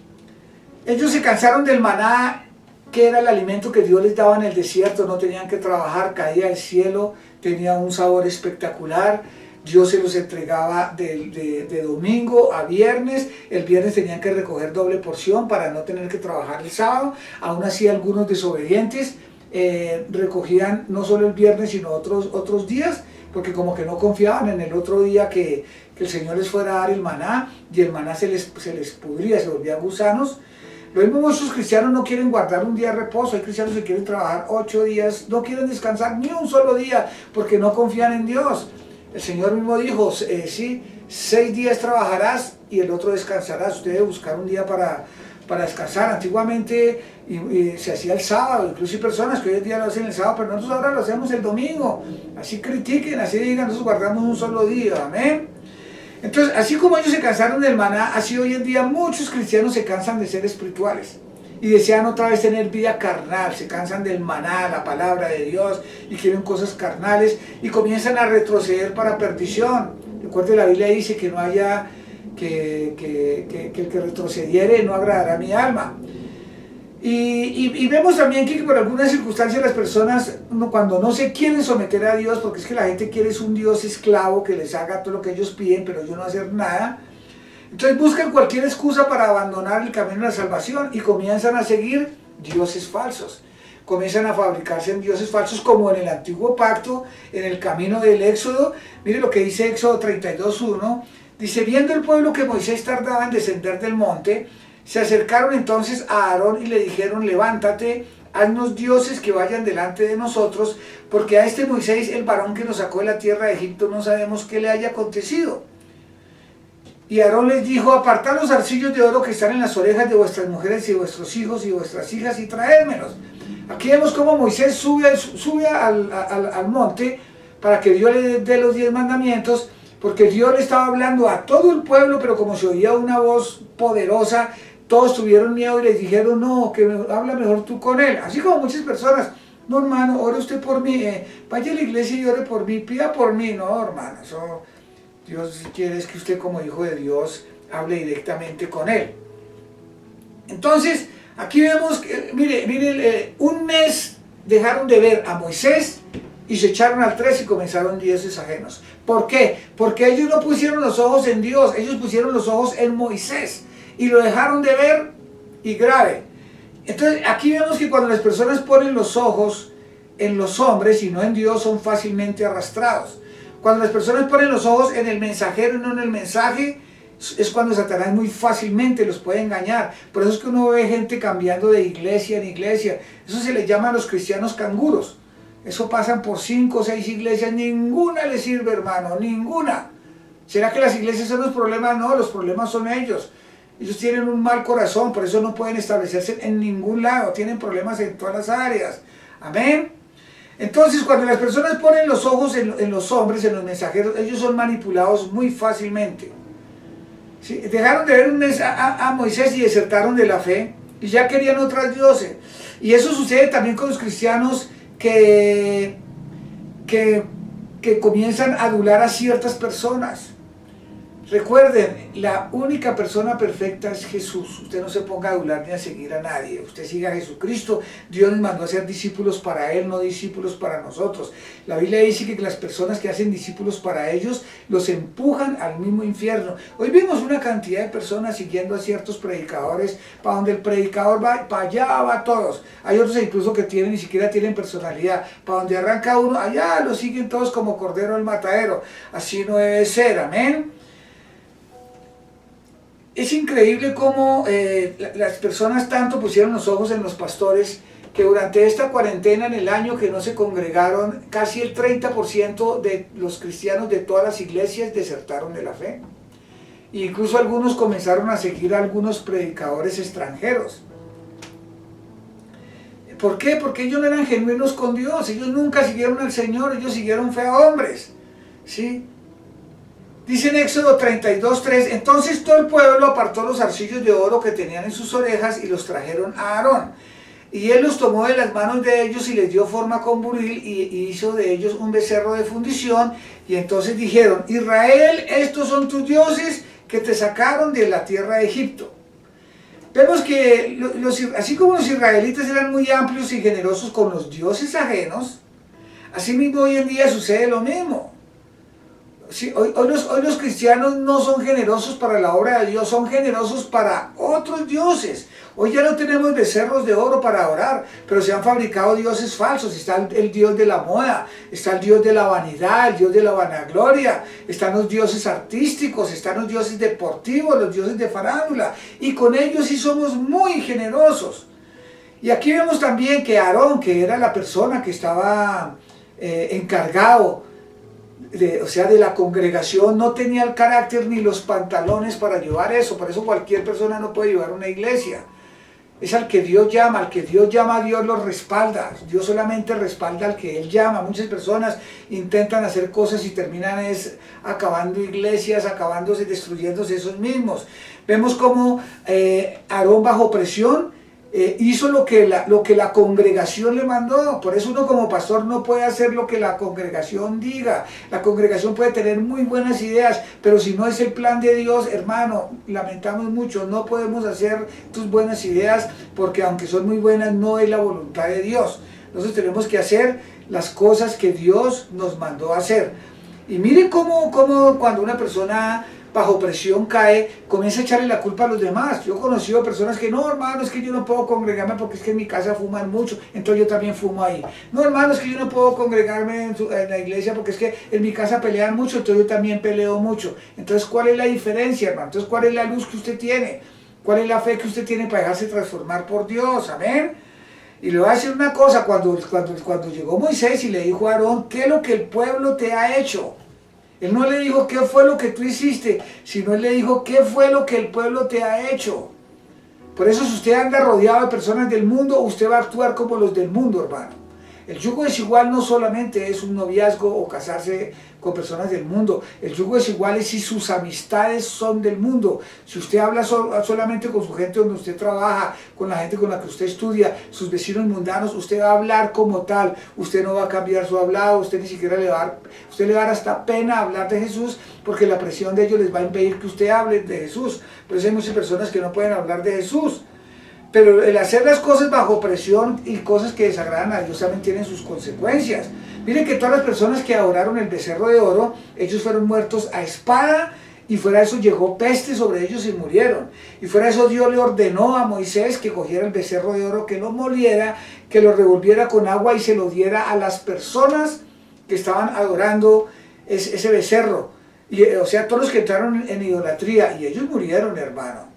ellos se cansaron del maná, que era el alimento que Dios les daba en el desierto. No tenían que trabajar, caía del cielo, tenía un sabor espectacular. Dios se los entregaba de domingo a viernes. El viernes tenían que recoger doble porción para no tener que trabajar el sábado. Aún así, algunos desobedientes recogían no solo el viernes sino otros días, porque como que no confiaban en el otro día que el Señor les fuera a dar el maná, y el maná se les pudría, se volvían gusanos. Lo mismo muchos cristianos no quieren guardar un día de reposo. Hay cristianos que quieren trabajar 8 días, no quieren descansar ni un solo día porque no confían en Dios. El Señor mismo dijo, 6 días trabajarás y el otro descansarás. Usted debe buscar un día para descansar. Antiguamente se hacía el sábado, incluso hay personas que hoy en día lo hacen el sábado, pero nosotros ahora lo hacemos el domingo. Así critiquen, así digan, nosotros guardamos un solo día, amén. Entonces, así como ellos se cansaron del maná, así hoy en día muchos cristianos se cansan de ser espirituales y desean otra vez tener vida carnal. Se cansan del maná, la palabra de Dios, y quieren cosas carnales y comienzan a retroceder para perdición. Recuerde, la Biblia dice que no haya que el que retrocediere no agradará a mi alma. Y vemos también que por algunas circunstancias las personas, cuando no se quieren someter a Dios, porque es que la gente quiere es un Dios esclavo que les haga todo lo que ellos piden, pero yo no hacer nada, entonces buscan cualquier excusa para abandonar el camino de la salvación y comienzan a seguir dioses falsos. Comienzan a fabricarse en dioses falsos, como en el antiguo pacto, en el camino del Éxodo. Mire lo que dice Éxodo 32:1. Dice, viendo el pueblo que Moisés tardaba en descender del monte, se acercaron entonces a Aarón y le dijeron, levántate, haznos dioses que vayan delante de nosotros, porque a este Moisés, el varón que nos sacó de la tierra de Egipto, no sabemos qué le haya acontecido. Y Aarón les dijo, apartad los zarcillos de oro que están en las orejas de vuestras mujeres y vuestros hijos y vuestras hijas y traédmelos. Aquí vemos cómo Moisés sube al monte para que Dios le dé los 10 mandamientos, porque Dios le estaba hablando a todo el pueblo, pero como se oía una voz poderosa, todos tuvieron miedo y les dijeron, no, que habla mejor tú con él. Así como muchas personas, no hermano, ore usted por mí, vaya a la iglesia y ore por mí, pida por mí. No hermano, eso Dios quiere es que usted como hijo de Dios hable directamente con él. Entonces, aquí vemos, mire, un mes dejaron de ver a Moisés y se echaron al 3 y comenzaron dioses ajenos. ¿Por qué? Porque ellos no pusieron los ojos en Dios, ellos pusieron los ojos en Moisés y lo dejaron de ver, y grave. Entonces aquí vemos que cuando las personas ponen los ojos en los hombres y no en Dios, son fácilmente arrastrados. Cuando las personas ponen los ojos en el mensajero y no en el mensaje, es cuando Satanás muy fácilmente los puede engañar. Por eso es que uno ve gente cambiando de iglesia en iglesia. Eso se le llama a los cristianos canguros. Eso pasan por 5 o 6 iglesias, ninguna les sirve, hermano, ninguna. ¿Será que las iglesias son los problemas? No, los problemas son ellos. Ellos tienen un mal corazón, por eso no pueden establecerse en ningún lado, tienen problemas en todas las áreas. Amén. Entonces, cuando las personas ponen los ojos en los hombres, en los mensajeros, ellos son manipulados muy fácilmente. ¿Sí? Dejaron de ver un mes a Moisés y desertaron de la fe, y ya querían otras dioses. Y eso sucede también con los cristianos que comienzan a adular a ciertas personas. Recuerden, la única persona perfecta es Jesús. Usted no se ponga a adular ni a seguir a nadie. Usted siga a Jesucristo. Dios nos mandó a ser discípulos para Él, no discípulos para nosotros. La Biblia dice que las personas que hacen discípulos para ellos los empujan al mismo infierno. Hoy vimos una cantidad de personas siguiendo a ciertos predicadores, para donde el predicador va, para allá va todos. Hay otros incluso que ni siquiera tienen personalidad. Para donde arranca uno, allá lo siguen todos como cordero al matadero. Así no debe ser, amén. Es increíble cómo las personas tanto pusieron los ojos en los pastores que durante esta cuarentena, en el año que no se congregaron, casi el 30% de los cristianos de todas las iglesias desertaron de la fe. E incluso algunos comenzaron a seguir a algunos predicadores extranjeros. ¿Por qué? Porque ellos no eran genuinos con Dios, ellos nunca siguieron al Señor, ellos siguieron fe a hombres, ¿sí? Dice en Éxodo 32:3, entonces todo el pueblo apartó los zarcillos de oro que tenían en sus orejas y los trajeron a Aarón. Y él los tomó de las manos de ellos y les dio forma con buril y hizo de ellos un becerro de fundición. Y entonces dijeron, Israel, estos son tus dioses que te sacaron de la tierra de Egipto. Vemos que así como los israelitas eran muy amplios y generosos con los dioses ajenos, así mismo hoy en día sucede lo mismo. Sí, hoy los cristianos no son generosos para la obra de Dios, son generosos para otros dioses. Hoy ya no tenemos becerros de oro para adorar, pero se han fabricado dioses falsos. Está el dios de la moda, está el dios de la vanidad, el dios de la vanagloria, están los dioses artísticos, están los dioses deportivos, los dioses de farándula, y con ellos sí somos muy generosos. Y aquí vemos también que Aarón, que era la persona que estaba encargado de la congregación, no tenía el carácter ni los pantalones para llevar eso. Por eso cualquier persona no puede llevar una iglesia. Es al que Dios llama Dios los respalda. Dios solamente respalda al que Él llama. Muchas personas intentan hacer cosas y terminan acabando iglesias, acabándose, destruyéndose esos mismos. Vemos como Aarón, bajo presión, hizo lo que la congregación le mandó. Por eso uno como pastor no puede hacer lo que la congregación diga. La congregación puede tener muy buenas ideas, pero si no es el plan de Dios, hermano, lamentamos mucho, no podemos hacer tus buenas ideas, porque aunque son muy buenas, no es la voluntad de Dios. Nosotros tenemos que hacer las cosas que Dios nos mandó a hacer. Y mire cómo cuando una persona bajo presión cae, comienza a echarle la culpa a los demás. Yo he conocido personas que, no hermano, es que yo no puedo congregarme porque es que en mi casa fuman mucho, entonces yo también fumo ahí. No hermano, es que yo no puedo congregarme en la iglesia porque es que en mi casa pelean mucho, entonces yo también peleo mucho. Entonces, ¿cuál es la diferencia, hermano? Entonces, ¿cuál es la luz que usted tiene? ¿Cuál es la fe que usted tiene para dejarse transformar por Dios? Amén. Y le voy a decir una cosa, cuando llegó Moisés y le dijo a Aarón, ¿qué es lo que el pueblo te ha hecho? Él no le dijo, ¿qué fue lo que tú hiciste? Sino él le dijo, ¿qué fue lo que el pueblo te ha hecho? Por eso si usted anda rodeado de personas del mundo, usted va a actuar como los del mundo, hermano. El yugo desigual no solamente es un noviazgo o casarse con personas del mundo. El yugo desigual es si sus amistades son del mundo. Si usted habla solamente con su gente donde usted trabaja, con la gente con la que usted estudia, sus vecinos mundanos, usted va a hablar como tal. Usted no va a cambiar su hablado, usted ni siquiera le va a dar hasta pena hablar de Jesús, porque la presión de ellos les va a impedir que usted hable de Jesús. Por eso hay muchas personas que no pueden hablar de Jesús. Pero el hacer las cosas bajo presión y cosas que desagradan a Dios también tienen sus consecuencias. Miren que todas las personas que adoraron el becerro de oro, ellos fueron muertos a espada, y fuera de eso llegó peste sobre ellos y murieron. Y fuera de eso Dios le ordenó a Moisés que cogiera el becerro de oro, que lo moliera, que lo revolviera con agua y se lo diera a las personas que estaban adorando ese becerro. Y, o sea, todos los que entraron en idolatría, y ellos murieron, hermano.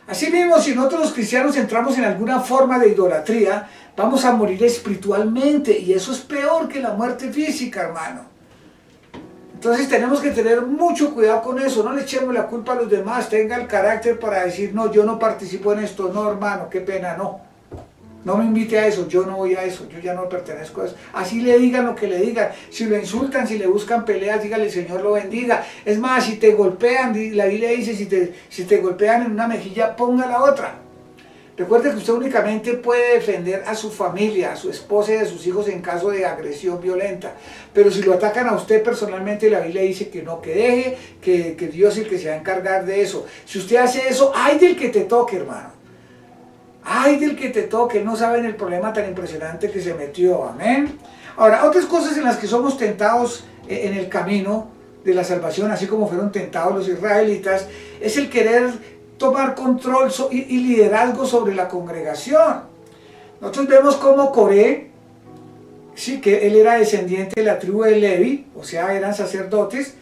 Así mismo, si nosotros los cristianos entramos en alguna forma de idolatría, vamos a morir espiritualmente, y eso es peor que la muerte física, hermano. Entonces tenemos que tener mucho cuidado con eso, no le echemos la culpa a los demás, tenga el carácter para decir, no, yo no participo en esto, no, hermano, qué pena, no. No me invite a eso, yo no voy a eso, yo ya no pertenezco a eso. Así le digan lo que le digan. Si lo insultan, si le buscan peleas, dígale, Señor lo bendiga. Es más, si te golpean, la Biblia dice, si te golpean en una mejilla, ponga la otra. Recuerde que usted únicamente puede defender a su familia, a su esposa y a sus hijos en caso de agresión violenta. Pero si lo atacan a usted personalmente, la Biblia dice que no, que deje, que Dios es el que se va a encargar de eso. Si usted hace eso, ¡ay del que te toque, hermano! Ay del que te toque, él no sabe en el problema tan impresionante que se metió, amén. Ahora, otras cosas en las que somos tentados en el camino de la salvación, así como fueron tentados los israelitas, es el querer tomar control y liderazgo sobre la congregación. Nosotros vemos como Coré, sí, que él era descendiente de la tribu de Levi, o sea, eran sacerdotes,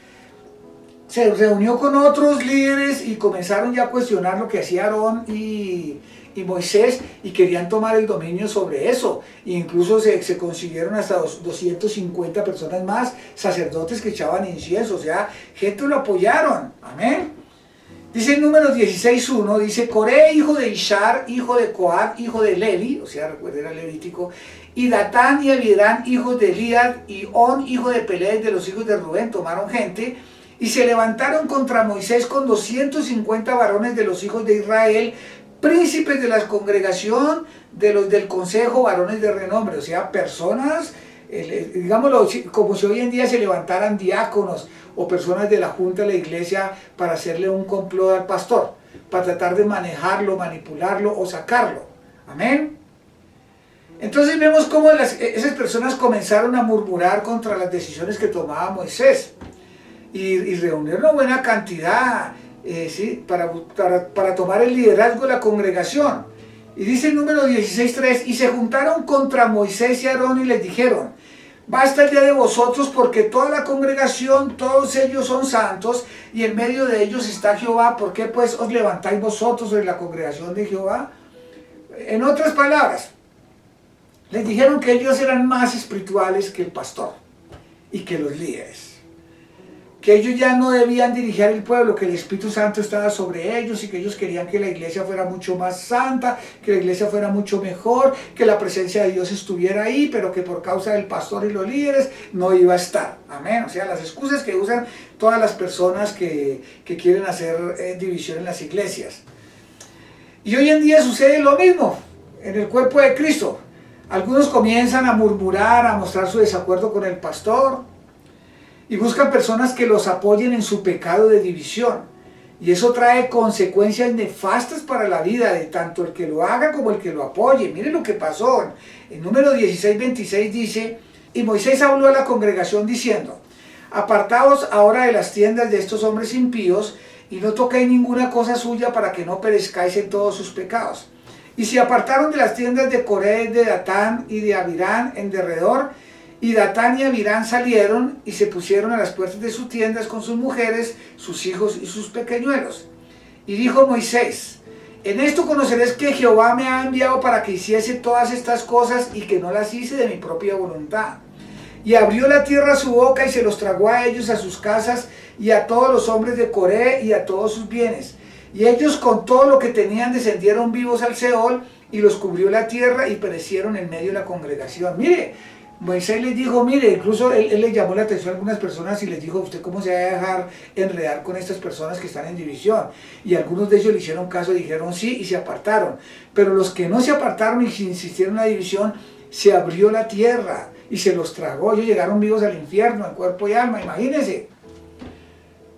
se reunió con otros líderes y comenzaron ya a cuestionar lo que hacía Aarón y Moisés, y querían tomar el dominio sobre eso. E incluso se consiguieron hasta 250 personas más, sacerdotes que echaban incienso, o sea, gente lo apoyaron, amén. Dice en Números 16:1, dice, Coré, hijo de Ishar, hijo de Coat, hijo de Levi, o sea, recuerda, era levítico, y Datán y Abirán, hijos de Eliad, y On, hijo de Peled, de los hijos de Rubén, tomaron gente, y se levantaron contra Moisés con 250 varones de los hijos de Israel, príncipes de la congregación, de los del consejo, varones de renombre, o sea, personas, digámoslo, como si hoy en día se levantaran diáconos o personas de la junta de la iglesia para hacerle un complot al pastor, para tratar de manejarlo, manipularlo o sacarlo, amén. Entonces vemos cómo esas personas comenzaron a murmurar contra las decisiones que tomaba Moisés, y reunieron una buena cantidad, ¿sí? para tomar el liderazgo de la congregación. Y dice el número 16:3, y se juntaron contra Moisés y Aarón y les dijeron, basta el día de vosotros, porque toda la congregación, todos ellos son santos, y en medio de ellos está Jehová. ¿Por qué pues os levantáis vosotros sobre la congregación de Jehová? En otras palabras, les dijeron que ellos eran más espirituales que el pastor y que los líderes, que ellos ya no debían dirigir el pueblo, que el Espíritu Santo estaba sobre ellos, y que ellos querían que la iglesia fuera mucho más santa, que la iglesia fuera mucho mejor, que la presencia de Dios estuviera ahí, pero que por causa del pastor y los líderes no iba a estar, amén. O sea, las excusas que usan todas las personas que quieren hacer división en las iglesias. Y hoy en día sucede lo mismo en el cuerpo de Cristo. Algunos comienzan a murmurar, a mostrar su desacuerdo con el pastor, y buscan personas que los apoyen en su pecado de división. Y eso trae consecuencias nefastas para la vida de tanto el que lo haga como el que lo apoye. Miren lo que pasó. En Número 16:26 dice, y Moisés habló a la congregación diciendo, apartaos ahora de las tiendas de estos hombres impíos, y no toquéis ninguna cosa suya para que no perezcáis en todos sus pecados. Y se apartaron de las tiendas de Coré, de Datán y de Abirán en derredor, y Datán y Abirán salieron y se pusieron a las puertas de sus tiendas con sus mujeres, sus hijos y sus pequeñuelos. Y dijo Moisés, En esto conoceréis que Jehová me ha enviado para que hiciese todas estas cosas y que no las hice de mi propia voluntad. Y abrió la tierra su boca y se los tragó a ellos, a sus casas y a todos los hombres de Coré y a todos sus bienes. Y ellos con todo lo que tenían descendieron vivos al Seol y los cubrió la tierra y perecieron en medio de la congregación. Mire, Moisés les dijo, mire, incluso él le llamó la atención a algunas personas y les dijo, ¿usted cómo se va a dejar enredar con estas personas que están en división? Y algunos de ellos le hicieron caso, dijeron sí y se apartaron. Pero los que no se apartaron y insistieron en la división, se abrió la tierra y se los tragó. Ellos llegaron vivos al infierno, en cuerpo y alma, imagínense.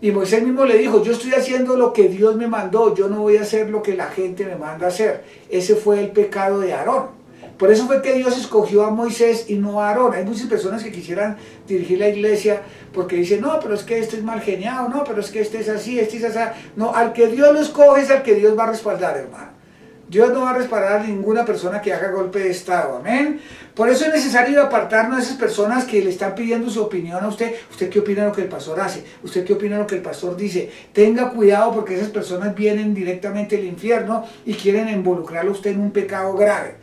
Y Moisés mismo le dijo, yo estoy haciendo lo que Dios me mandó, yo no voy a hacer lo que la gente me manda hacer. Ese fue el pecado de Aarón. Por eso fue que Dios escogió a Moisés y no a Aarón. Hay muchas personas que quisieran dirigir la iglesia porque dicen, no, pero es que este es mal geniado, no, pero es que este es así, este es así. No, al que Dios lo escoge es al que Dios va a respaldar, hermano. Dios no va a respaldar a ninguna persona que haga golpe de estado, amén. Por eso es necesario apartarnos de esas personas que le están pidiendo su opinión a usted. ¿Usted qué opina de lo que el pastor hace? ¿Usted qué opina de lo que el pastor dice? Tenga cuidado porque esas personas vienen directamente del infierno y quieren involucrarlo a usted en un pecado grave.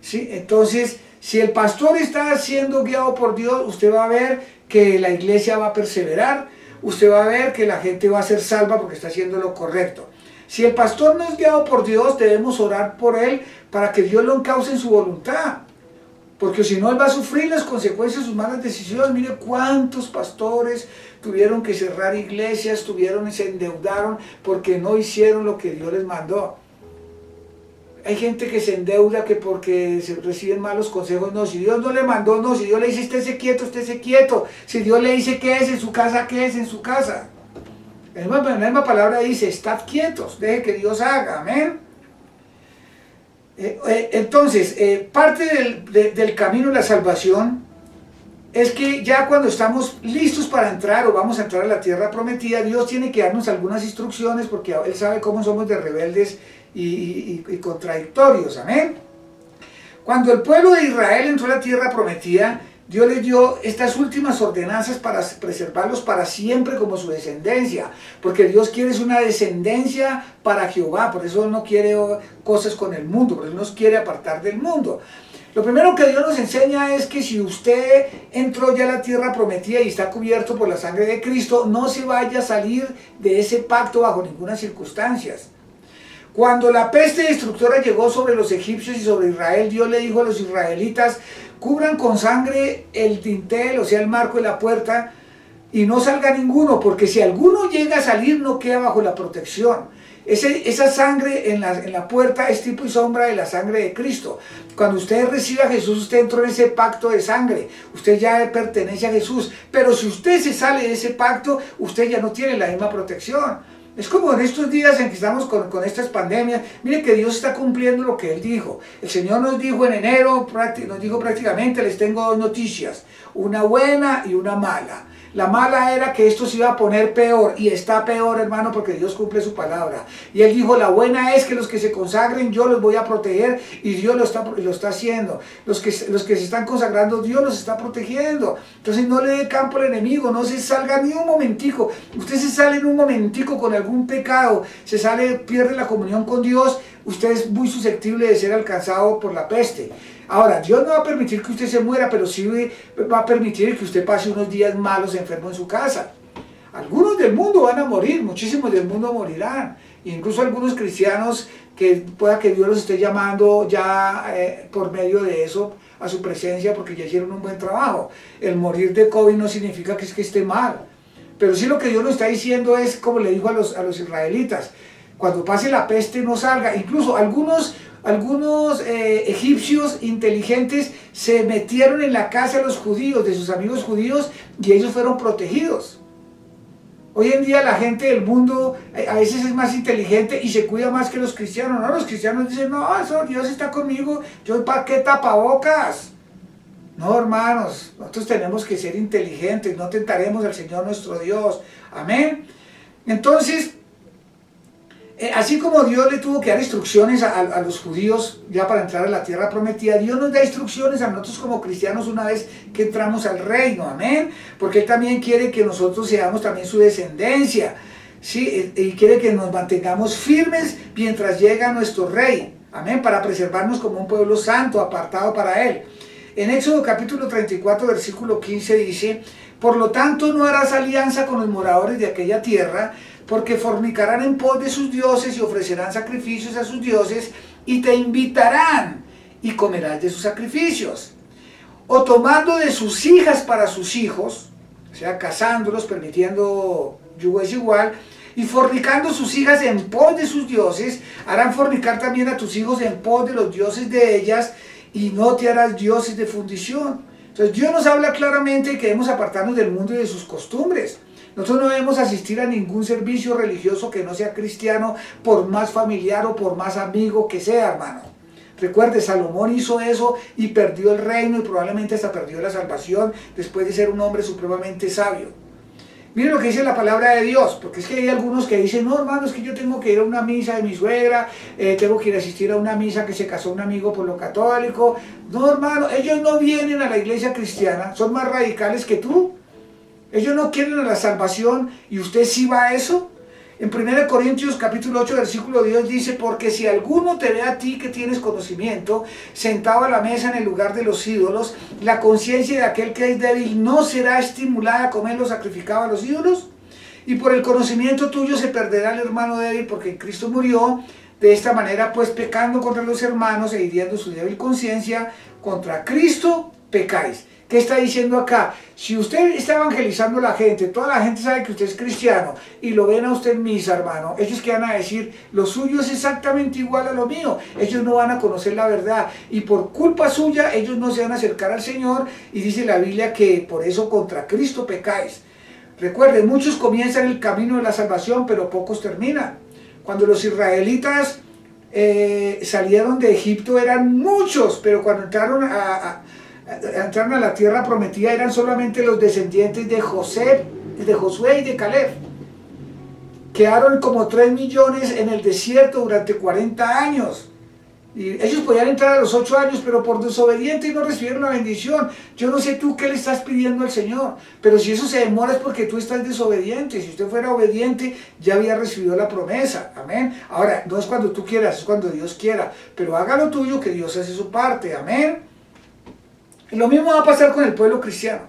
¿Sí? Entonces, si el pastor está siendo guiado por Dios, usted va a ver que la iglesia va a perseverar, usted va a ver que la gente va a ser salva porque está haciendo lo correcto. Si el pastor no es guiado por Dios, debemos orar por él para que Dios lo encauce en su voluntad. Porque si no, él va a sufrir las consecuencias de sus malas decisiones. Mire cuántos pastores tuvieron que cerrar iglesias, se endeudaron porque no hicieron lo que Dios les mandó. Hay gente que se endeuda que porque se reciben malos consejos. No, si Dios no le mandó, no. Si Dios le dice estése quieto. Si Dios le dice qué es en su casa, qué es en su casa. La misma palabra dice, estad quietos, deje que Dios haga, amén. Entonces, parte del camino de la salvación es que ya cuando estamos listos para entrar o vamos a entrar a la tierra prometida, Dios tiene que darnos algunas instrucciones porque Él sabe cómo somos de rebeldes y contradictorios, amén. Cuando el pueblo de Israel entró a la tierra prometida, Dios les dio estas últimas ordenanzas para preservarlos para siempre como su descendencia, porque Dios quiere es una descendencia para Jehová, por eso Él no quiere cosas con el mundo, por eso nos quiere apartar del mundo. Lo primero que Dios nos enseña es que si usted entró ya a la tierra prometida y está cubierto por la sangre de Cristo, no se vaya a salir de ese pacto bajo ninguna circunstancia. Cuando la peste destructora llegó sobre los egipcios y sobre Israel, Dios le dijo a los israelitas, cubran con sangre el dintel, o sea el marco de la puerta, y no salga ninguno, porque si alguno llega a salir no queda bajo la protección. Esa sangre en la puerta es tipo y sombra de la sangre de Cristo. Cuando usted recibe a Jesús, usted entró en ese pacto de sangre, usted ya pertenece a Jesús, pero si usted se sale de ese pacto, usted ya no tiene la misma protección. Es como en estos días en que estamos con estas pandemias. Mire que Dios está cumpliendo lo que Él dijo. El Señor nos dijo en enero, nos dijo prácticamente, les tengo dos noticias, una buena y una mala. La mala era que esto se iba a poner peor, y está peor, hermano, porque Dios cumple su palabra. Y Él dijo, la buena es que los que se consagren, yo los voy a proteger, y Dios lo está haciendo. Los que se están consagrando, Dios los está protegiendo. Entonces no le dé campo al enemigo, no se salga ni un momentico. Usted se sale en un momentico con algún pecado, pierde la comunión con Dios, usted es muy susceptible de ser alcanzado por la peste. Ahora, Dios no va a permitir que usted se muera, pero sí va a permitir que usted pase unos días malos enfermo en su casa. Algunos del mundo van a morir, muchísimos del mundo morirán. Incluso algunos cristianos que pueda que Dios los esté llamando ya por medio de eso a su presencia porque ya hicieron un buen trabajo. El morir de COVID no significa que esté mal. Pero sí lo que Dios nos está diciendo es, como le dijo a los israelitas, cuando pase la peste no salga. Incluso algunos egipcios inteligentes se metieron en la casa de los judíos, de sus amigos judíos, y ellos fueron protegidos. Hoy en día la gente del mundo a veces es más inteligente y se cuida más que los cristianos. No, los cristianos dicen, no, eso, Dios está conmigo, yo ¿para qué tapabocas? No, hermanos, nosotros tenemos que ser inteligentes, no tentaremos al Señor nuestro Dios. Amén. Entonces, así como Dios le tuvo que dar instrucciones a los judíos ya para entrar a la tierra prometida, Dios nos da instrucciones a nosotros como cristianos una vez que entramos al reino, amén, porque Él también quiere que nosotros seamos también su descendencia. ¿sí? Y quiere que nos mantengamos firmes mientras llega nuestro Rey, amén, para preservarnos como un pueblo santo, apartado para Él. En Éxodo capítulo 34, versículo 15 dice: por lo tanto no harás alianza con los moradores de aquella tierra, porque fornicarán en pos de sus dioses y ofrecerán sacrificios a sus dioses, y te invitarán, y comerás de sus sacrificios. O tomando de sus hijas para sus hijos, o sea, casándolos, permitiendo yugo desigual, y fornicando sus hijas en pos de sus dioses, harán fornicar también a tus hijos en pos de los dioses de ellas, y no te harás dioses de fundición. Entonces Dios nos habla claramente que debemos apartarnos del mundo y de sus costumbres. Nosotros no debemos asistir a ningún servicio religioso que no sea cristiano, por más familiar o por más amigo que sea, hermano. Recuerde, Salomón hizo eso y perdió el reino, y probablemente hasta perdió la salvación después de ser un hombre supremamente sabio. Miren lo que dice la palabra de Dios, porque es que hay algunos que dicen: no, hermano, es que yo tengo que ir a una misa de mi suegra, tengo que ir a asistir a una misa que se casó un amigo por lo católico. No, hermano, ellos no vienen a la iglesia cristiana, son más radicales que tú. Ellos no quieren a la salvación y usted sí va a eso. En 1 Corintios capítulo 8 versículo 10 dice: porque si alguno te ve a ti que tienes conocimiento, sentado a la mesa en el lugar de los ídolos, la conciencia de aquel que es débil no será estimulada a comer lo sacrificado a los ídolos. Y por el conocimiento tuyo se perderá el hermano débil, porque Cristo murió. De esta manera, pues, pecando contra los hermanos e hiriendo su débil conciencia, contra Cristo pecáis. ¿Qué está diciendo acá? Si usted está evangelizando a la gente, toda la gente sabe que usted es cristiano, y lo ven a usted en misa, hermano, ellos que van a decir: lo suyo es exactamente igual a lo mío. Ellos no van a conocer la verdad, y por culpa suya ellos no se van a acercar al Señor, y dice la Biblia que por eso contra Cristo pecáis. Recuerden, muchos comienzan el camino de la salvación, pero pocos terminan. Cuando los israelitas salieron de Egipto eran muchos, pero cuando entraron a la tierra prometida eran solamente los descendientes de Josué y de Caleb. Quedaron como 3 millones en el desierto durante 40 años. Y ellos podían entrar a los 8 años, pero por desobedientes no recibieron la bendición. Yo no sé tú qué le estás pidiendo al Señor, pero si eso se demora es porque tú estás desobediente. Si usted fuera obediente, ya había recibido la promesa. Amén. Ahora, no es cuando tú quieras, es cuando Dios quiera. Pero haga lo tuyo, que Dios hace su parte. Amén. Y lo mismo va a pasar con el pueblo cristiano.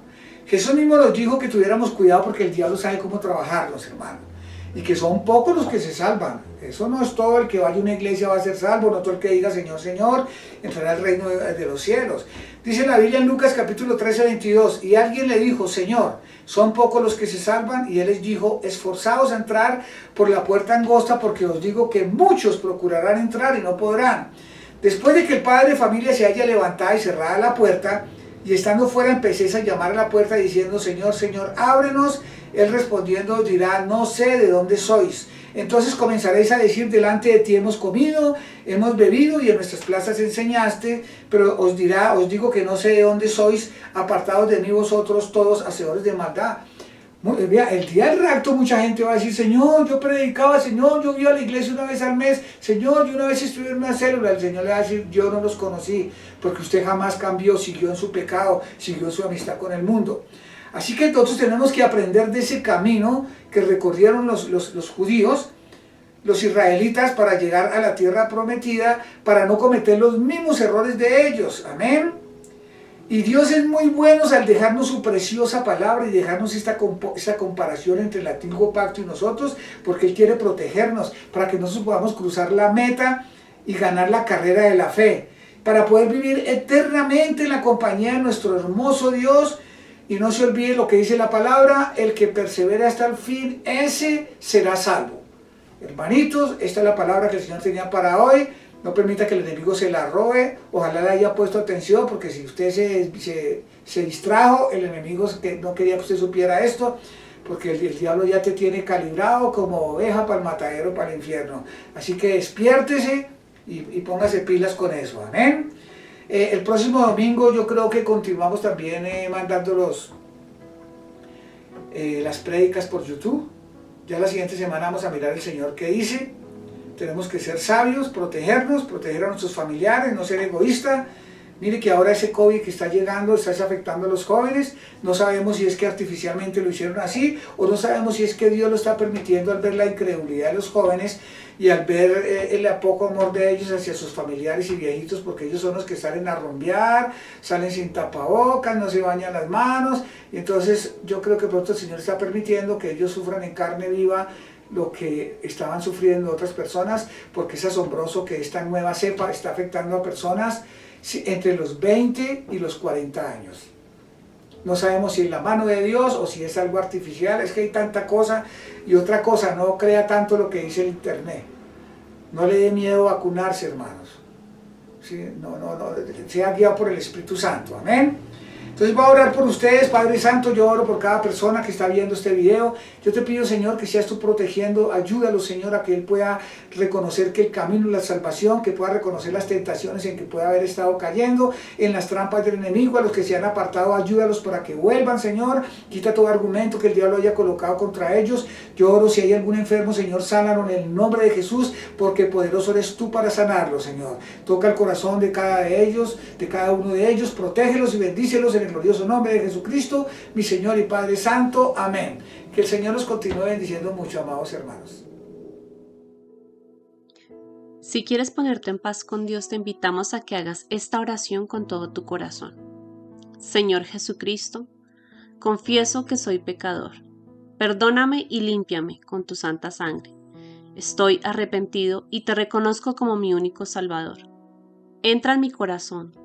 Jesús mismo nos dijo que tuviéramos cuidado, porque el diablo sabe cómo trabajarlos, hermano. Y que son pocos los que se salvan. Eso no es todo el que vaya a una iglesia va a ser salvo, no todo el que diga Señor, Señor, entrará al reino de los cielos. Dice la Biblia en Lucas capítulo 13, 22, y alguien le dijo: Señor, ¿son pocos los que se salvan? Y él les dijo: esforzaos a entrar por la puerta angosta, porque os digo que muchos procurarán entrar y no podrán. Después de que el padre de familia se haya levantado y cerrada la puerta, y estando fuera empecéis a llamar a la puerta diciendo: Señor, Señor, ábrenos. Él respondiendo os dirá: no sé de dónde sois. Entonces comenzaréis a decir: delante de ti hemos comido, hemos bebido y en nuestras plazas enseñaste. Pero os dirá: os digo que no sé de dónde sois, apartados de mí vosotros todos hacedores de maldad. El día del rapto mucha gente va a decir: Señor, yo predicaba, Señor, yo iba a la iglesia una vez al mes, Señor, yo una vez estuve en una célula. El Señor le va a decir: yo no los conocí, porque usted jamás cambió, siguió en su pecado, siguió su amistad con el mundo. Así que nosotros tenemos que aprender de ese camino que recorrieron los judíos, los israelitas, para llegar a la tierra prometida, para no cometer los mismos errores de ellos. Amén. Y Dios es muy bueno al dejarnos su preciosa palabra y dejarnos esta comparación entre el antiguo pacto y nosotros, porque Él quiere protegernos para que nosotros podamos cruzar la meta y ganar la carrera de la fe, para poder vivir eternamente en la compañía de nuestro hermoso Dios. Y no se olvide lo que dice la palabra: el que persevera hasta el fin, ese será salvo. Hermanitos, esta es la palabra que el Señor tenía para hoy. No permita que el enemigo se la robe. Ojalá le haya puesto atención, porque si usted se distrajo, el enemigo no quería que usted supiera esto, porque el diablo ya te tiene calibrado como oveja para el matadero, para el infierno. Así que despiértese y póngase pilas con eso. Amén. El próximo domingo yo creo que continuamos también mandando las prédicas por YouTube. Ya la siguiente semana vamos a mirar el Señor qué dice. Tenemos que ser sabios, protegernos, proteger a nuestros familiares, no ser egoístas, Mire que ahora ese COVID que está llegando está afectando a los jóvenes. No sabemos si es que artificialmente lo hicieron así o no sabemos si es que Dios lo está permitiendo al ver la incredulidad de los jóvenes y al ver el poco amor de ellos hacia sus familiares y viejitos, porque ellos son los que salen a rumbear, salen sin tapabocas, no se bañan las manos. Y entonces yo creo que pronto el Señor está permitiendo que ellos sufran en carne viva lo que estaban sufriendo otras personas, porque es asombroso que esta nueva cepa está afectando a personas entre los 20 y los 40 años. No sabemos si es la mano de Dios o si es algo artificial, es que hay tanta cosa. Y otra cosa, no crea tanto lo que dice el internet. No le dé miedo vacunarse, hermanos. ¿Sí? No, sea guiado por el Espíritu Santo, amén. Entonces voy a orar por ustedes, Padre Santo. Yo oro por cada persona que está viendo este video. Yo te pido, Señor, que seas tú protegiendo. Ayúdalo, Señor, a que él pueda reconocer que el camino es la salvación, que pueda reconocer las tentaciones en que pueda haber estado cayendo, en las trampas del enemigo. A los que se han apartado, ayúdalos para que vuelvan, Señor. Quita todo argumento que el diablo haya colocado contra ellos. Yo oro, si hay algún enfermo, Señor, sánalo en el nombre de Jesús, porque poderoso eres tú para sanarlo, Señor. Toca el corazón de cada uno de ellos, protégelos y bendícelos en el glorioso nombre de Jesucristo, mi Señor y Padre Santo. Amén. Que el Señor los continúe bendiciendo mucho, amados hermanos. Si quieres ponerte en paz con Dios, te invitamos a que hagas esta oración con todo tu corazón. Señor Jesucristo, confieso que soy pecador. Perdóname y límpiame con tu santa sangre. Estoy arrepentido y te reconozco como mi único Salvador. Entra en mi corazón.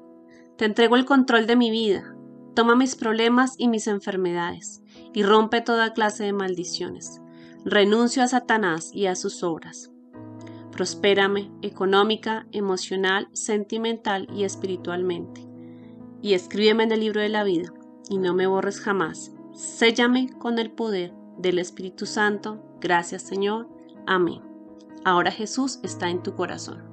Te entrego el control de mi vida. Toma mis problemas y mis enfermedades y rompe toda clase de maldiciones. Renuncio a Satanás y a sus obras. Prospérame económica, emocional, sentimental y espiritualmente. Y escríbeme en el libro de la vida y no me borres jamás. Séllame con el poder del Espíritu Santo. Gracias, Señor. Amén. Ahora Jesús está en tu corazón.